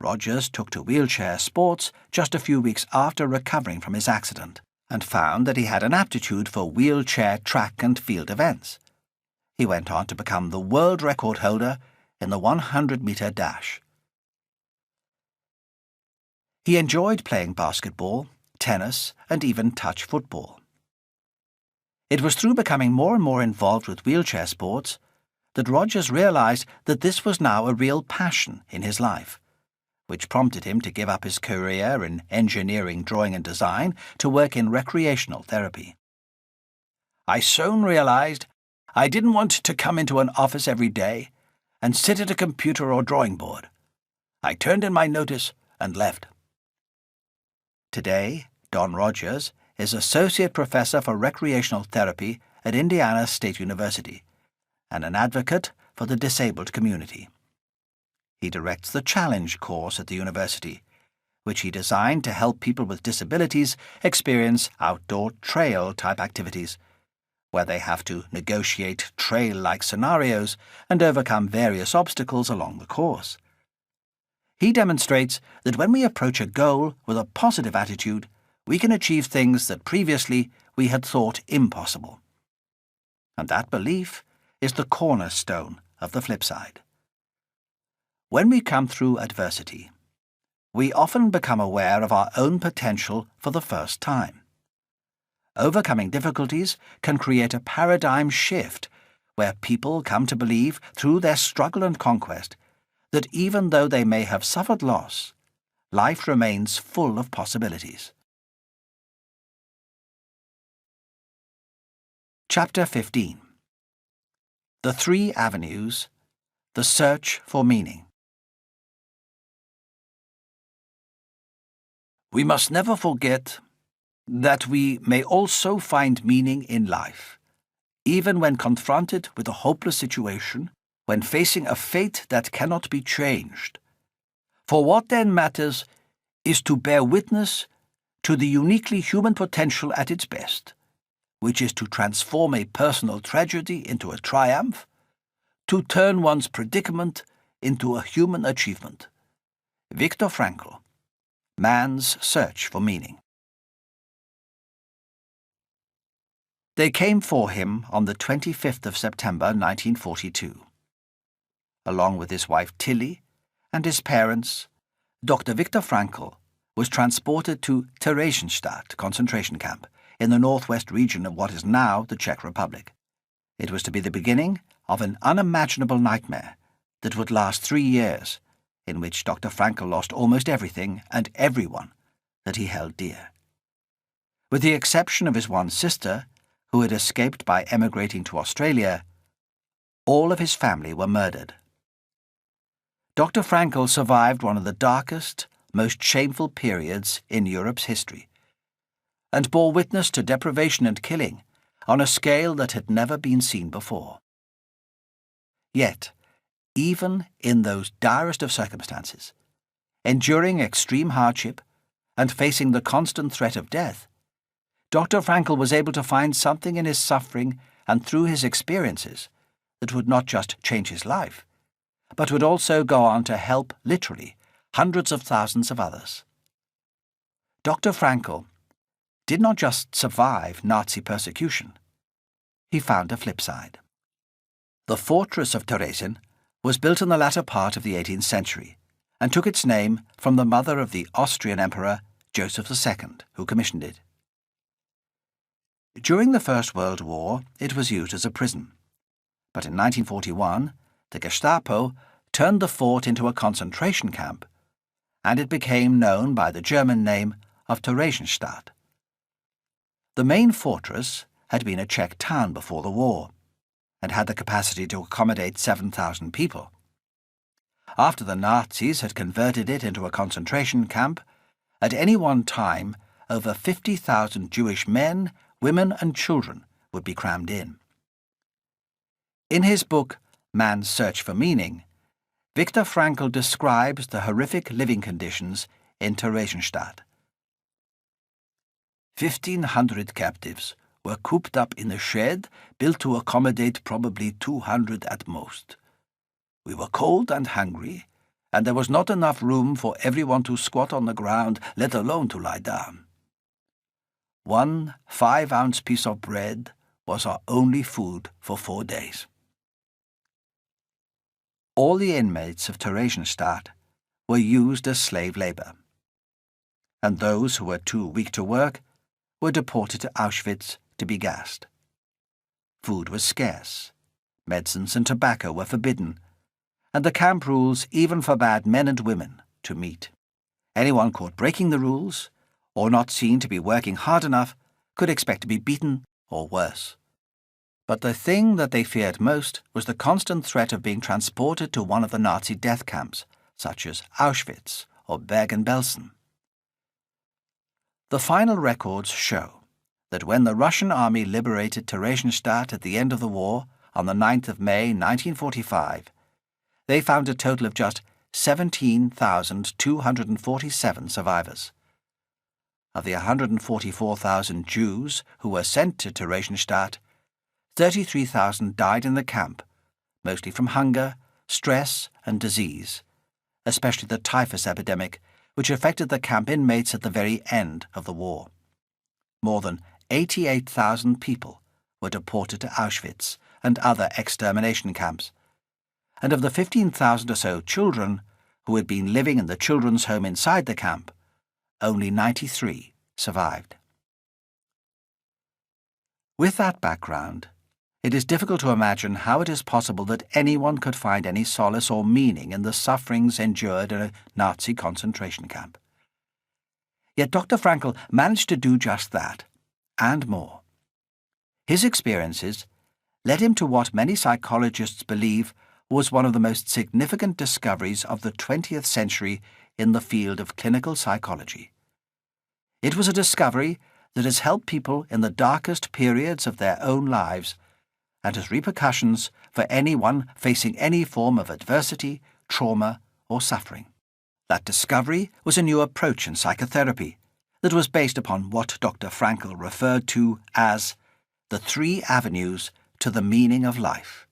Rogers took to wheelchair sports just a few weeks after recovering from his accident and found that he had an aptitude for wheelchair track and field events. He went on to become the world record holder in the 100-meter dash. He enjoyed playing basketball, tennis, and even touch football. It was through becoming more and more involved with wheelchair sports that Rogers realized that this was now a real passion in his life, which prompted him to give up his career in engineering, drawing and design to work in recreational therapy. "I soon realized I didn't want to come into an office every day and sit at a computer or drawing board. I turned in my notice and left." Today, Don Rogers is Associate Professor for Recreational Therapy at Indiana State University and an advocate for the disabled community. He directs the Challenge course at the university, which he designed to help people with disabilities experience outdoor trail-type activities, where they have to negotiate trail-like scenarios and overcome various obstacles along the course. He demonstrates that when we approach a goal with a positive attitude, we can achieve things that previously we had thought impossible. And that belief is the cornerstone of the Flipside. When we come through adversity, we often become aware of our own potential for the first time. Overcoming difficulties can create a paradigm shift where people come to believe through their struggle and conquest that even though they may have suffered loss, life remains full of possibilities. Chapter 15. The Three Avenues, the Search for Meaning. We must never forget that we may also find meaning in life, even when confronted with a hopeless situation, when facing a fate that cannot be changed. For what then matters is to bear witness to the uniquely human potential at its best, which is to transform a personal tragedy into a triumph, to turn one's predicament into a human achievement. Viktor Frankl, Man's Search for Meaning. They came for him on the 25th of September 1942. Along with his wife Tilly and his parents, Dr. Viktor Frankl was transported to Theresienstadt concentration camp in the northwest region of what is now the Czech Republic. It was to be the beginning of an unimaginable nightmare that would last 3 years, in which Dr. Frankl lost almost everything and everyone that he held dear. With the exception of his one sister, who had escaped by emigrating to Australia, all of his family were murdered. Dr. Frankl survived one of the darkest, most shameful periods in Europe's history, and bore witness to deprivation and killing on a scale that had never been seen before. Yet, even in those direst of circumstances, enduring extreme hardship and facing the constant threat of death, Dr. Frankl was able to find something in his suffering and through his experiences that would not just change his life, but would also go on to help, literally, hundreds of thousands of others. Dr. Frankl did not just survive Nazi persecution. He found a flip side. The fortress of Theresien was built in the latter part of the 18th century and took its name from the mother of the Austrian Emperor Joseph II, who commissioned it. During the First World War, it was used as a prison, but in 1941, the Gestapo turned the fort into a concentration camp, and it became known by the German name of Theresienstadt. The main fortress had been a Czech town before the war, and had the capacity to accommodate 7,000 people. After the Nazis had converted it into a concentration camp, at any one time over 50,000 Jewish men, women and children would be crammed in. In his book, Man's Search for Meaning, Viktor Frankl describes the horrific living conditions in Theresienstadt. 1,500 captives were cooped up in a shed built to accommodate probably 200 at most. We were cold and hungry, and there was not enough room for everyone to squat on the ground, let alone to lie down. 1 5-ounce piece of bread was our only food for 4 days. All the inmates of Theresienstadt were used as slave labour, and those who were too weak to work were deported to Auschwitz to be gassed. Food was scarce, medicines and tobacco were forbidden, and the camp rules even forbade men and women to meet. Anyone caught breaking the rules, or not seen to be working hard enough, could expect to be beaten or worse. But the thing that they feared most was the constant threat of being transported to one of the Nazi death camps, such as Auschwitz or Bergen-Belsen. The final records show that when the Russian army liberated Theresienstadt at the end of the war, on the 9th of May 1945, they found a total of just 17,247 survivors. Of the 144,000 Jews who were sent to Theresienstadt, 33,000 died in the camp, mostly from hunger, stress and disease, especially the typhus epidemic, which affected the camp inmates at the very end of the war. More than 88,000 people were deported to Auschwitz and other extermination camps, and of the 15,000 or so children who had been living in the children's home inside the camp, only 93 survived. With that background, it is difficult to imagine how it is possible that anyone could find any solace or meaning in the sufferings endured in a Nazi concentration camp. Yet Dr. Frankl managed to do just that, and more. His experiences led him to what many psychologists believe was one of the most significant discoveries of the 20th century in the field of clinical psychology. It was a discovery that has helped people in the darkest periods of their own lives and has repercussions for anyone facing any form of adversity, trauma, or suffering. That discovery was a new approach in psychotherapy that was based upon what Dr. Frankl referred to as the 3 avenues to the meaning of life.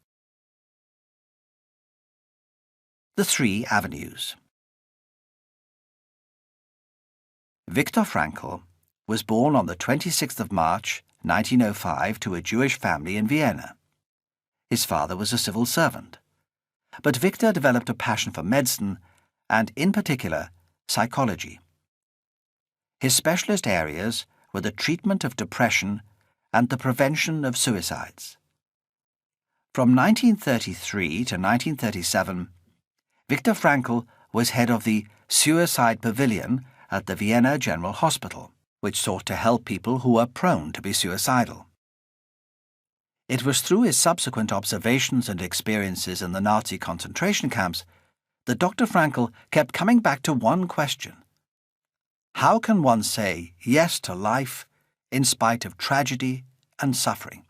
The 3 avenues. Viktor Frankl was born on the 26th of March, 1905, to a Jewish family in Vienna. His father was a civil servant, but Viktor developed a passion for medicine and, in particular, psychology. His specialist areas were the treatment of depression and the prevention of suicides. From 1933 to 1937, Viktor Frankl was head of the Suicide Pavilion at the Vienna General Hospital, which sought to help people who were prone to be suicidal. It was through his subsequent observations and experiences in the Nazi concentration camps that Dr. Frankl kept coming back to one question: how can one say yes to life in spite of tragedy and suffering?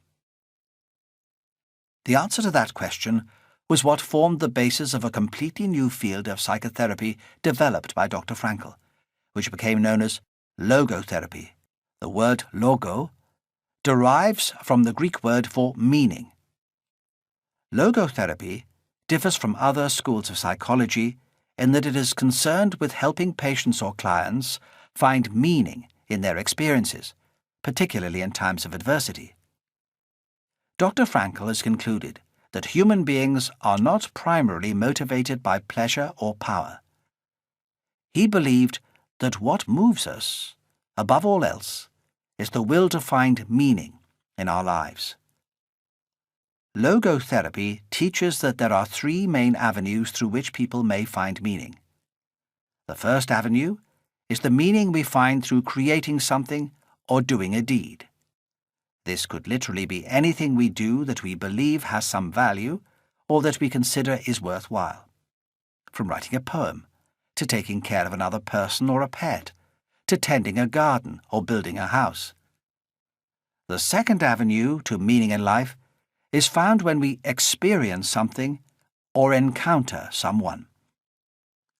The answer to that question was what formed the basis of a completely new field of psychotherapy developed by Dr. Frankl, which became known as logotherapy. The word logo derives from the Greek word for meaning. Logotherapy differs from other schools of psychology in that it is concerned with helping patients or clients find meaning in their experiences, particularly in times of adversity. Dr. Frankl has concluded that human beings are not primarily motivated by pleasure or power. He believed that what moves us, above all else, is the will to find meaning in our lives. Logotherapy teaches that there are 3 main avenues through which people may find meaning. The first avenue is the meaning we find through creating something or doing a deed. This could literally be anything we do that we believe has some value or that we consider is worthwhile. From writing a poem, to taking care of another person or a pet, to tending a garden or building a house. The second avenue to meaning in life is found when we experience something or encounter someone.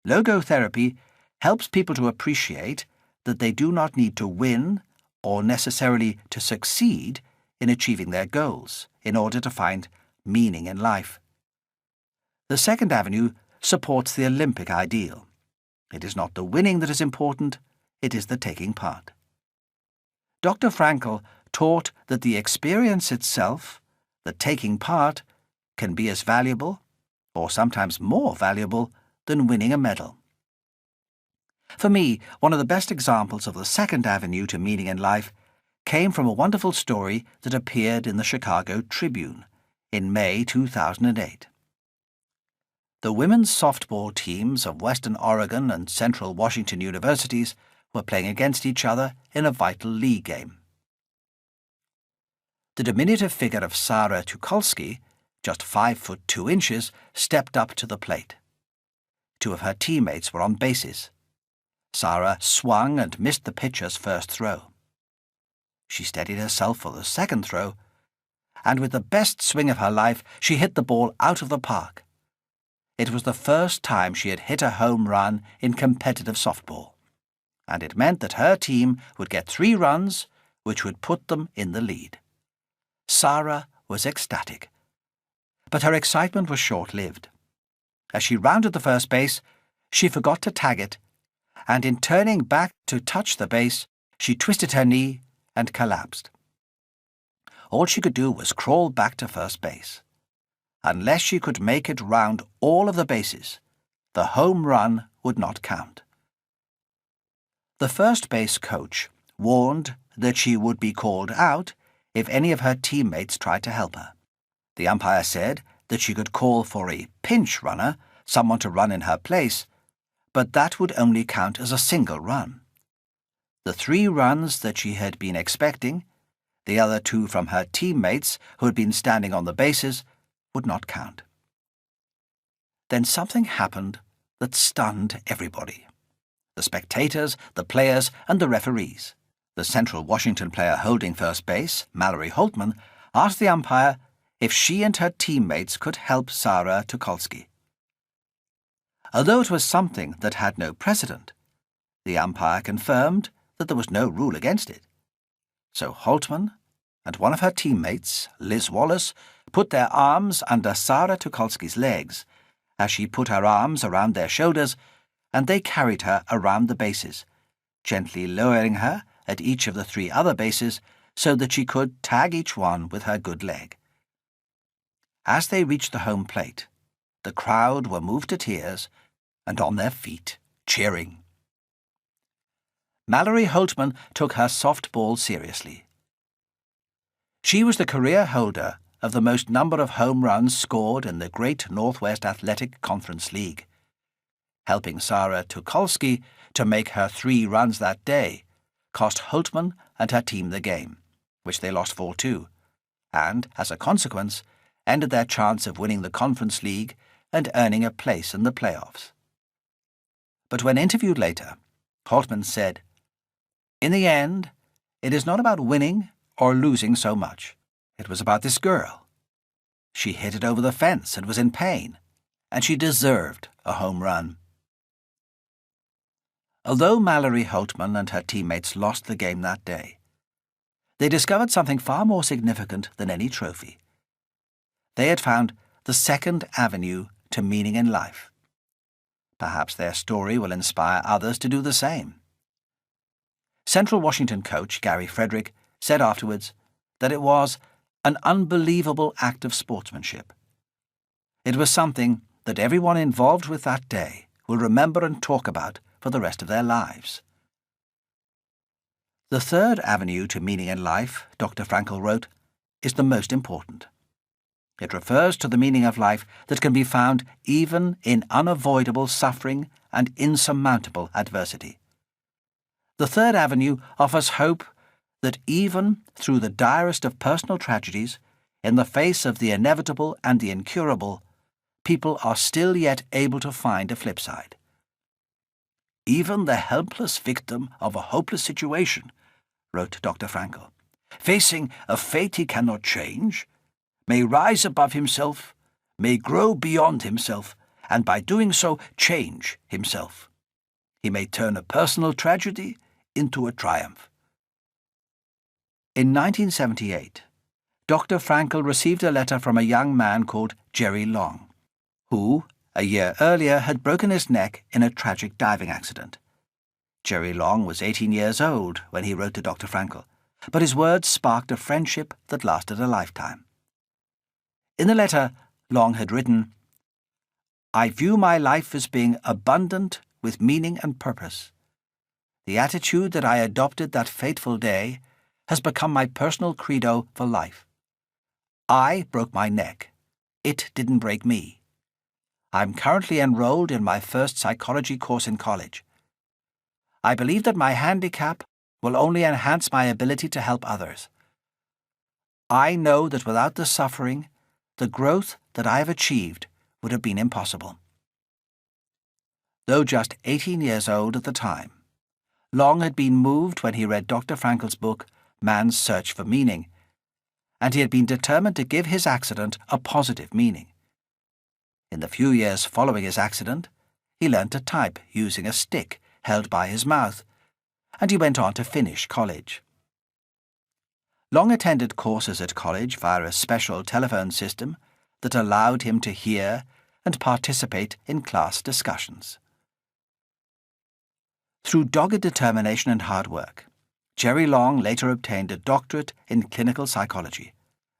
Logotherapy helps people to appreciate that they do not need to win or necessarily to succeed in achieving their goals in order to find meaning in life. The second avenue supports the Olympic ideal. It is not the winning that is important, it is the taking part. Dr. Frankl taught that the experience itself, the taking part, can be as valuable, or sometimes more valuable, than winning a medal. For me, one of the best examples of the second avenue to meaning in life came from a wonderful story that appeared in the Chicago Tribune in May 2008. The women's softball teams of Western Oregon and Central Washington universities were playing against each other in a vital league game. The diminutive figure of Sarah Tucholsky, just 5'2", stepped up to the plate. Two of her teammates were on bases. Sarah swung and missed the pitcher's first throw. She steadied herself for the second throw, and with the best swing of her life, she hit the ball out of the park. It was the first time she had hit a home run in competitive softball, and it meant that her team would get 3 runs, which would put them in the lead. Sarah was ecstatic, but her excitement was short-lived. As she rounded the first base, she forgot to tag it, and in turning back to touch the base, she twisted her knee and collapsed. All she could do was crawl back to first base. Unless she could make it round all of the bases, the home run would not count. The first base coach warned that she would be called out if any of her teammates tried to help her. The umpire said that she could call for a pinch runner, someone to run in her place, but that would only count as a single run. The 3 runs that she had been expecting, the other 2 from her teammates who had been standing on the bases, would not count. Then something happened that stunned everybody. The spectators, the players, and the referees. The Central Washington player holding first base, Mallory Holtman, asked the umpire if she and her teammates could help Sarah Tucholsky. Although it was something that had no precedent, the umpire confirmed that there was no rule against it. So Holtman and one of her teammates, Liz Wallace, put their arms under Sarah Tucholsky's legs as she put her arms around their shoulders, and they carried her around the bases, gently lowering her at each of the 3 other bases so that she could tag each one with her good leg. As they reached the home plate, the crowd were moved to tears and on their feet, cheering. Mallory Holtman took her softball seriously. She was the career holder of the most number of home runs scored in the Great Northwest Athletic Conference League. Helping Sarah Tucholsky to make her 3 runs that day cost Holtman and her team the game, which they lost 4-2, and, as a consequence, ended their chance of winning the Conference League and earning a place in the playoffs. But when interviewed later, Holtman said, "In the end, it is not about winning or losing so much. It was about this girl. She hit it over the fence and was in pain, and she deserved a home run." Although Mallory Holtman and her teammates lost the game that day, they discovered something far more significant than any trophy. They had found the second avenue to meaning in life. Perhaps their story will inspire others to do the same. Central Washington coach Gary Frederick said afterwards that it was an unbelievable act of sportsmanship. It was something that everyone involved with that day will remember and talk about for the rest of their lives. The third avenue to meaning in life, Dr. Frankl wrote, is the most important. It refers to the meaning of life that can be found even in unavoidable suffering and insurmountable adversity. The third avenue offers hope that even through the direst of personal tragedies, in the face of the inevitable and the incurable, people are still yet able to find a flip side. Even the helpless victim of a hopeless situation, wrote Dr. Frankl, facing a fate he cannot change, may rise above himself, may grow beyond himself, and by doing so change himself. He may turn a personal tragedy into a triumph. In 1978, Dr. Frankl received a letter from a young man called Jerry Long, who, a year earlier, had broken his neck in a tragic diving accident. Jerry Long was 18 years old when he wrote to Dr. Frankl, but his words sparked a friendship that lasted a lifetime. In the letter, Long had written, "I view my life as being abundant with meaning and purpose. The attitude that I adopted that fateful day has become my personal credo for life. I broke my neck. It didn't break me. I'm currently enrolled in my first psychology course in college. I believe that my handicap will only enhance my ability to help others. I know that without the suffering, the growth that I have achieved would have been impossible." Though just 18 years old at the time, Long had been moved when he read Dr. Frankl's book, Man's Search for Meaning, and he had been determined to give his accident a positive meaning. In the few years following his accident, he learned to type using a stick held by his mouth, and he went on to finish college. Long attended courses at college via a special telephone system that allowed him to hear and participate in class discussions. Through dogged determination and hard work, Jerry Long later obtained a doctorate in clinical psychology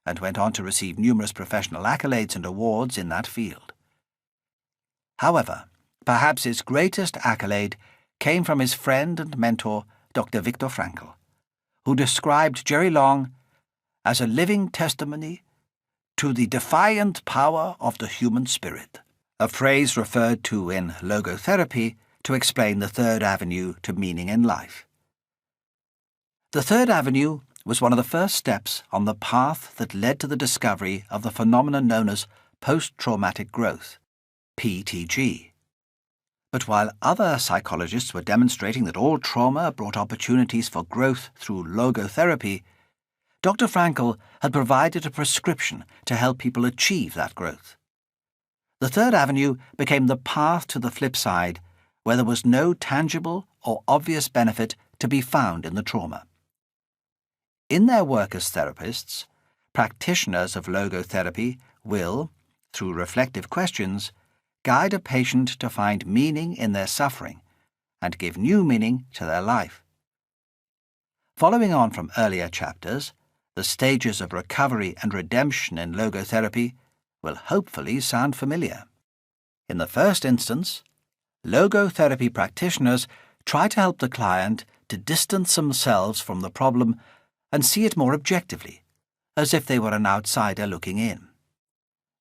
and went on to receive numerous professional accolades and awards in that field. However, perhaps his greatest accolade came from his friend and mentor, Dr. Viktor Frankl, who described Jerry Long as a living testimony to the defiant power of the human spirit, a phrase referred to in logotherapy to explain the third avenue to meaning in life. The third avenue was one of the first steps on the path that led to the discovery of the phenomenon known as post-traumatic growth, PTG. But while other psychologists were demonstrating that all trauma brought opportunities for growth through logotherapy, Dr. Frankl had provided a prescription to help people achieve that growth. The third avenue became the path to the flip side, where there was no tangible or obvious benefit to be found in the trauma. In their work as therapists, practitioners of logotherapy will, through reflective questions, guide a patient to find meaning in their suffering and give new meaning to their life. Following on from earlier chapters, the stages of recovery and redemption in logotherapy will hopefully sound familiar. In the first instance, logotherapy practitioners try to help the client to distance themselves from the problem and see it more objectively, as if they were an outsider looking in.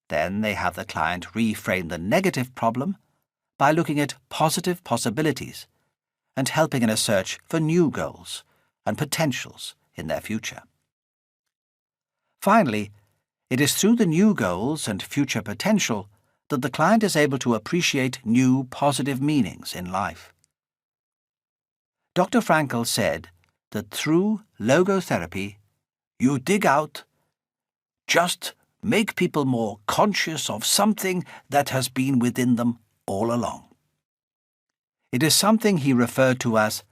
Then they have the client reframe the negative problem by looking at positive possibilities and helping in a search for new goals and potentials in their future. Finally, it is through the new goals and future potential that the client is able to appreciate new positive meanings in life. Dr. Frankl said that through logotherapy, you dig out, just make people more conscious of something that has been within them all along. It is something he referred to as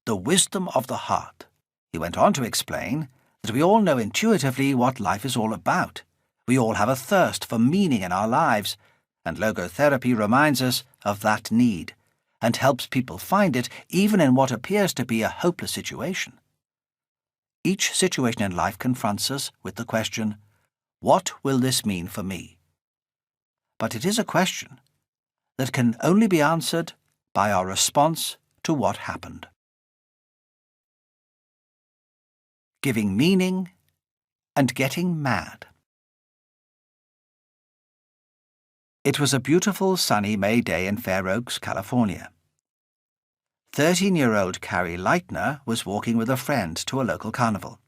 the wisdom of the heart. He went on to explain that we all know intuitively what life is all about. We all have a thirst for meaning in our lives, and logotherapy reminds us of that need and helps people find it even in what appears to be a hopeless situation. Each situation in life confronts us with the question, what will this mean for me? But it is a question that can only be answered by our response to what happened. Giving meaning and getting mad. It was a beautiful sunny May day in Fair Oaks, California. 13-year-old Carrie Leitner was walking with a friend to a local carnival.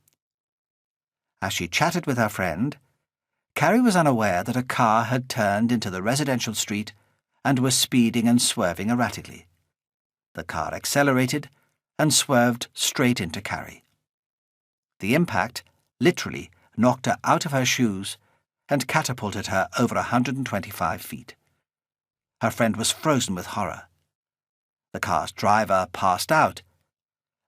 As she chatted with her friend, Carrie was unaware that a car had turned into the residential street and was speeding and swerving erratically. The car accelerated and swerved straight into Carrie. The impact literally knocked her out of her shoes and catapulted her over 125 feet. Her friend was frozen with horror. The car's driver passed out,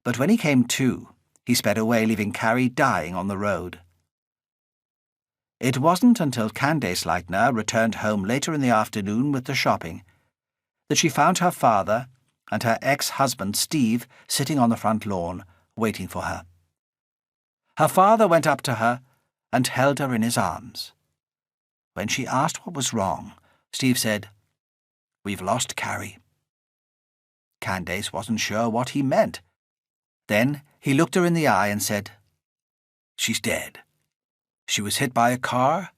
but when he came to, he sped away, leaving Carrie dying on the road. It wasn't until Candace Leitner returned home later in the afternoon with the shopping that she found her father and her ex-husband Steve sitting on the front lawn, waiting for her. Her father went up to her and held her in his arms. When she asked what was wrong, Steve said, "We've lost Carrie." Candace wasn't sure what he meant. Then he looked her in the eye and said, "She's dead. She was hit by a car,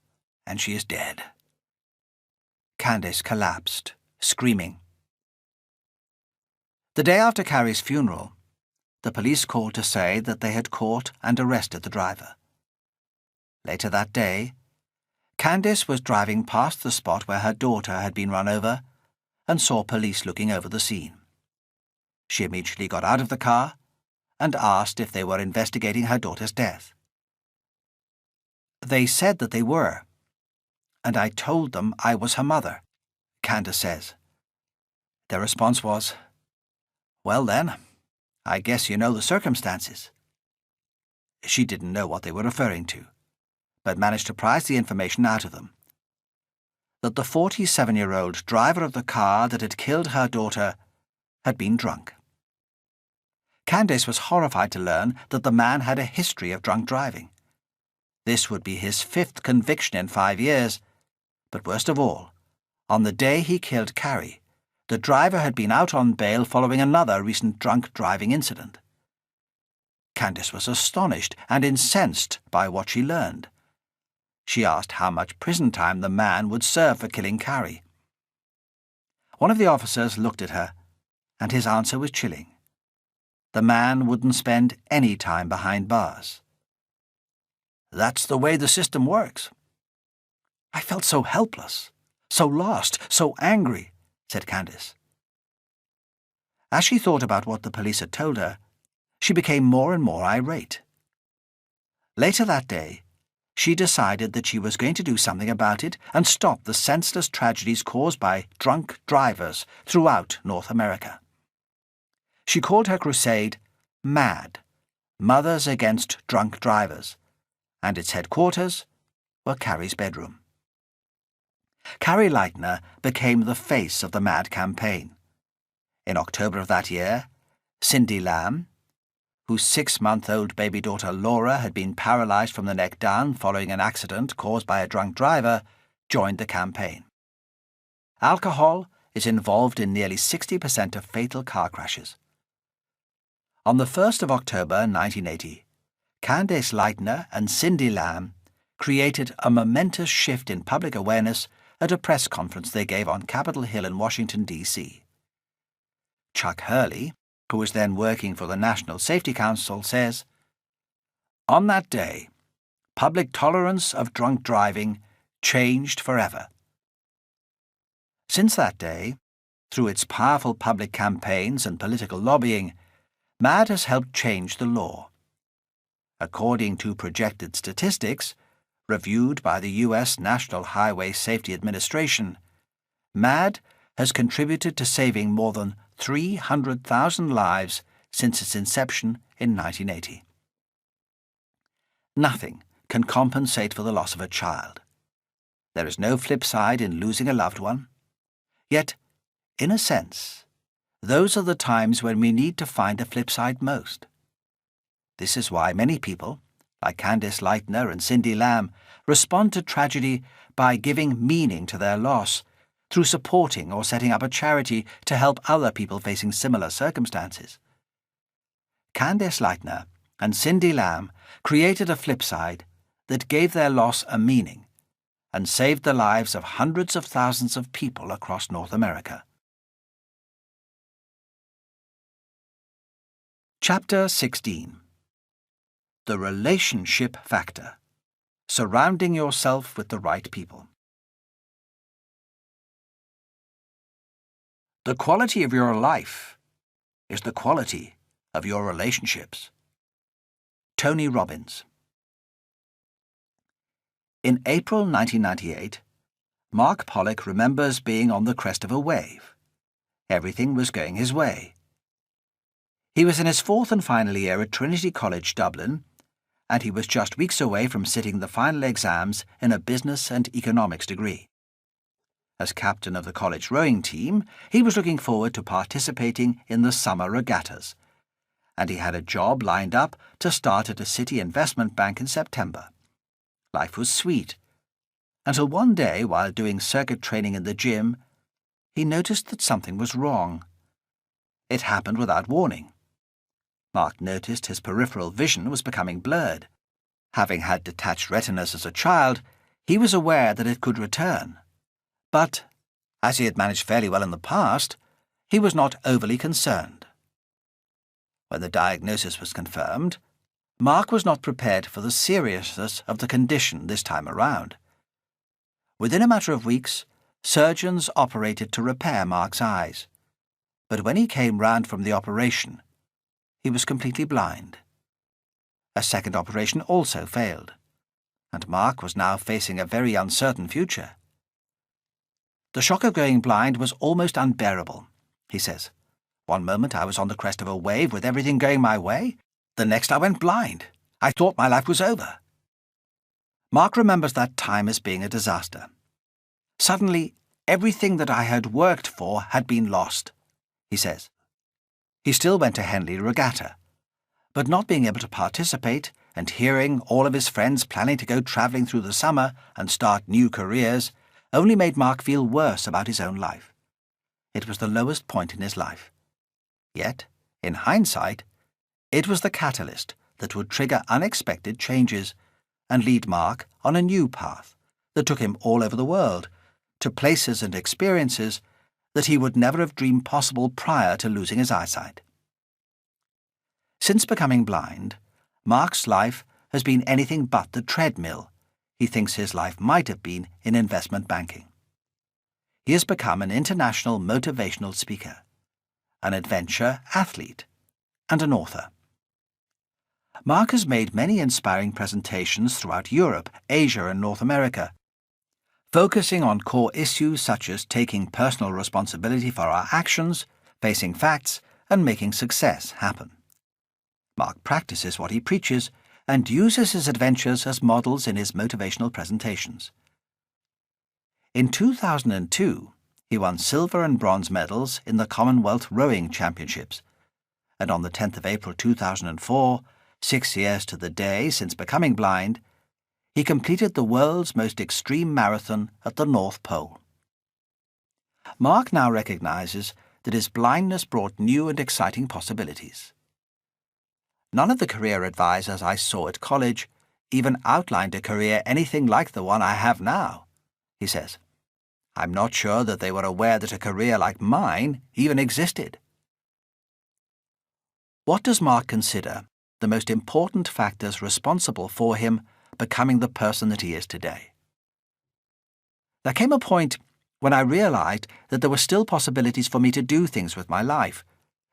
and she is dead." Candace collapsed, screaming. The day after Carrie's funeral, the police called to say that they had caught and arrested the driver. Later that day, Candace was driving past the spot where her daughter had been run over and saw police looking over the scene. She immediately got out of the car and asked if they were investigating her daughter's death. "They said that they were, and I told them I was her mother," Candace says. Their response was, "Well then, I guess you know the circumstances." She didn't know what they were referring to, but managed to prise the information out of them. That the 47-year-old driver of the car that had killed her daughter had been drunk. Candace was horrified to learn that the man had a history of drunk driving. This would be his 5th conviction in 5 years, but worst of all, on the day he killed Carrie, the driver had been out on bail following another recent drunk driving incident. Candace was astonished and incensed by what she learned. She asked how much prison time the man would serve for killing Carrie. One of the officers looked at her, and his answer was chilling. The man wouldn't spend any time behind bars. "That's the way the system works." "I felt so helpless, so lost, so angry," said Candace. As she thought about what the police had told her, she became more and more irate. Later that day, she decided that she was going to do something about it and stop the senseless tragedies caused by drunk drivers throughout North America. She called her crusade MAD, Mothers Against Drunk Drivers, and its headquarters were Carrie's bedroom. Carrie Leitner became the face of the MAD campaign. In October of that year, Cindy Lamb, whose 6-month-old baby daughter Laura had been paralyzed from the neck down following an accident caused by a drunk driver, joined the campaign. Alcohol is involved in nearly 60% of fatal car crashes. On the 1st of October 1980, Candace Leitner and Cindy Lamb created a momentous shift in public awareness at a press conference they gave on Capitol Hill in Washington, D.C. Chuck Hurley, who was then working for the National Safety Council, says, "On that day, public tolerance of drunk driving changed forever." Since that day, through its powerful public campaigns and political lobbying, MAD has helped change the law. According to projected statistics, reviewed by the U.S. National Highway Safety Administration, MAD has contributed to saving more than 300,000 lives since its inception in 1980. Nothing can compensate for the loss of a child. There is no flip side in losing a loved one. Yet, in a sense, those are the times when we need to find a flip side most. This is why many people, like Candace Leitner and Cindy Lamb, respond to tragedy by giving meaning to their loss through supporting or setting up a charity to help other people facing similar circumstances. Candace Leitner and Cindy Lamb created a flip side that gave their loss a meaning and saved the lives of hundreds of thousands of people across North America. Chapter 16. The Relationship Factor. Surrounding yourself with the right people. The quality of your life is the quality of your relationships. Tony Robbins. In April 1998, Mark Pollock remembers being on the crest of a wave. Everything was going his way. He was in his 4th and final year at Trinity College, Dublin, and he was just weeks away from sitting the final exams in a business and economics degree. As captain of the college rowing team, he was looking forward to participating in the summer regattas, and he had a job lined up to start at a city investment bank in September. Life was sweet, until one day, while doing circuit training in the gym, he noticed that something was wrong. It happened without warning. Mark noticed his peripheral vision was becoming blurred. Having had detached retinas as a child, he was aware that it could return. But, as he had managed fairly well in the past, he was not overly concerned. When the diagnosis was confirmed, Mark was not prepared for the seriousness of the condition this time around. Within a matter of weeks, surgeons operated to repair Mark's eyes. But when he came round from the operation, he was completely blind. A second operation also failed, and Mark was now facing a very uncertain future. The shock of going blind was almost unbearable, he says. One moment I was on the crest of a wave with everything going my way. The next I went blind. I thought my life was over. Mark remembers that time as being a disaster. Suddenly, everything that I had worked for had been lost, he says. He still went to Henley Regatta, but not being able to participate and hearing all of his friends planning to go travelling through the summer and start new careers only made Mark feel worse about his own life. It was the lowest point in his life. Yet, in hindsight, it was the catalyst that would trigger unexpected changes and lead Mark on a new path that took him all over the world, to places and experiences that he would never have dreamed possible prior to losing his eyesight. Since becoming blind, Mark's life has been anything but the treadmill he thinks his life might have been in investment banking. He has become an international motivational speaker, an adventure athlete, and an author. Mark has made many inspiring presentations throughout Europe, Asia, and North America, focusing on core issues such as taking personal responsibility for our actions, facing facts, and making success happen. Mark practices what he preaches and uses his adventures as models in his motivational presentations. In 2002, he won silver and bronze medals in the Commonwealth Rowing Championships, and on the 10th of April 2004, 6 years to the day since becoming blind, he completed the world's most extreme marathon at the North Pole. Mark now recognizes that his blindness brought new and exciting possibilities. None of the career advisors I saw at college even outlined a career anything like the one I have now, he says. I'm not sure that they were aware that a career like mine even existed. What does Mark consider the most important factors responsible for him becoming the person that he is today? There came a point when I realized that there were still possibilities for me to do things with my life,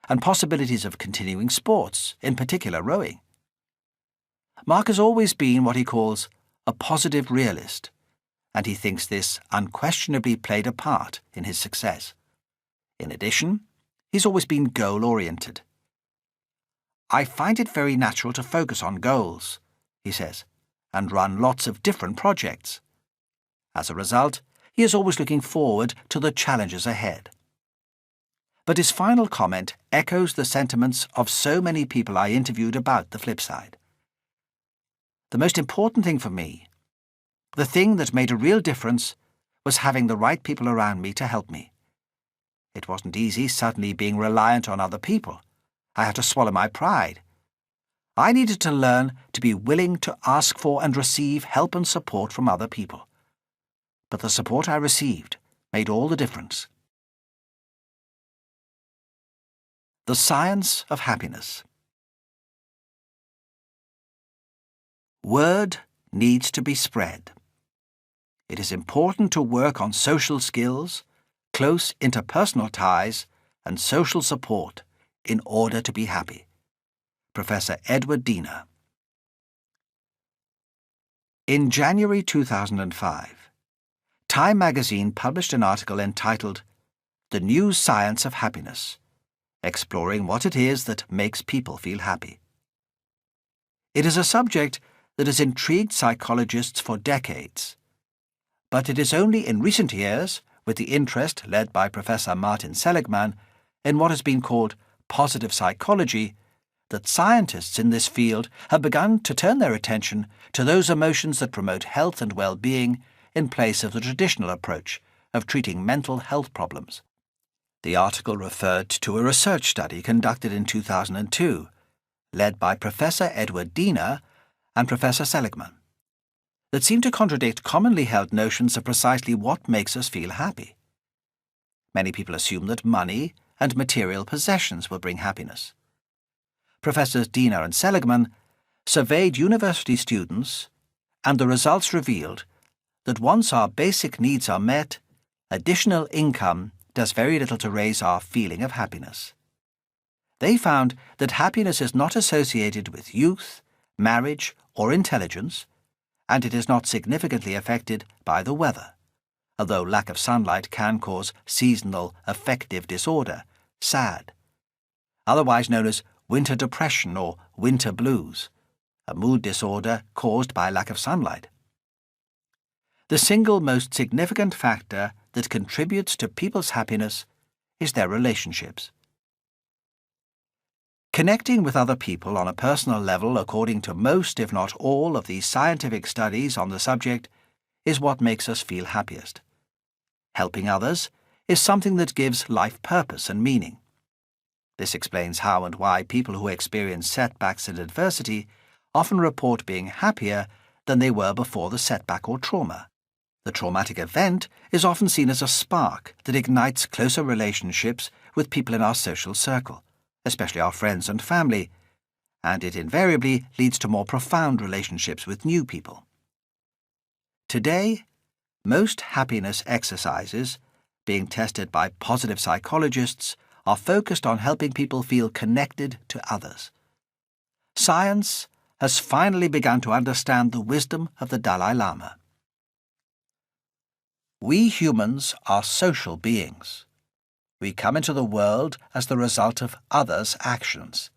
and possibilities of continuing sports, in particular rowing. Mark has always been what he calls a positive realist, and he thinks this unquestionably played a part in his success. In addition, he's always been goal-oriented. I find it very natural to focus on goals, he says, and run lots of different projects. As a result, he is always looking forward to the challenges ahead. But his final comment echoes the sentiments of so many people I interviewed about the Flipside. The most important thing for me, the thing that made a real difference, was having the right people around me to help me. It wasn't easy suddenly being reliant on other people. I had to swallow my pride. I needed to learn to be willing to ask for and receive help and support from other people. But the support I received made all the difference. The Science of Happiness. Word needs to be spread. It is important to work on social skills, close interpersonal ties, and social support in order to be happy. Professor Edward Diener. In January 2005, Time magazine published an article entitled The New Science of Happiness, exploring what it is that makes people feel happy. It is a subject that has intrigued psychologists for decades. But it is only in recent years, with the interest led by Professor Martin Seligman in what has been called positive psychology, that scientists in this field have begun to turn their attention to those emotions that promote health and well-being in place of the traditional approach of treating mental health problems. The article referred to a research study conducted in 2002, led by Professor Edward Diener and Professor Seligman, that seem to contradict commonly held notions of precisely what makes us feel happy. Many people assume that money and material possessions will bring happiness. Professors Diener and Seligman surveyed university students, and the results revealed that once our basic needs are met, additional income does very little to raise our feeling of happiness. They found that happiness is not associated with youth, marriage, or intelligence, and it is not significantly affected by the weather, although lack of sunlight can cause seasonal affective disorder, SAD, otherwise known as winter depression or winter blues, a mood disorder caused by lack of sunlight. The single most significant factor that contributes to people's happiness is their relationships. Connecting with other people on a personal level, according to most, if not all, of these scientific studies on the subject, is what makes us feel happiest. Helping others is something that gives life purpose and meaning. This explains how and why people who experience setbacks and adversity often report being happier than they were before the setback or trauma. The traumatic event is often seen as a spark that ignites closer relationships with people in our social circle, especially our friends and family, and it invariably leads to more profound relationships with new people. Today, most happiness exercises, being tested by positive psychologists, are focused on helping people feel connected to others. Science has finally begun to understand the wisdom of the Dalai Lama. We humans are social beings. We come into the world as the result of others' actions.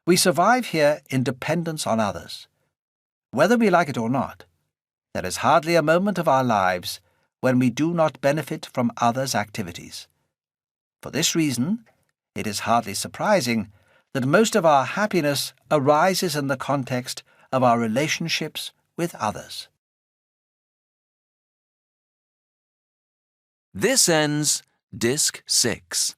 We survive here in dependence on others. Whether we like it or not, there is hardly a moment of our lives when we do not benefit from others' activities. For this reason, it is hardly surprising that most of our happiness arises in the context of our relationships with others. This ends Disc 6.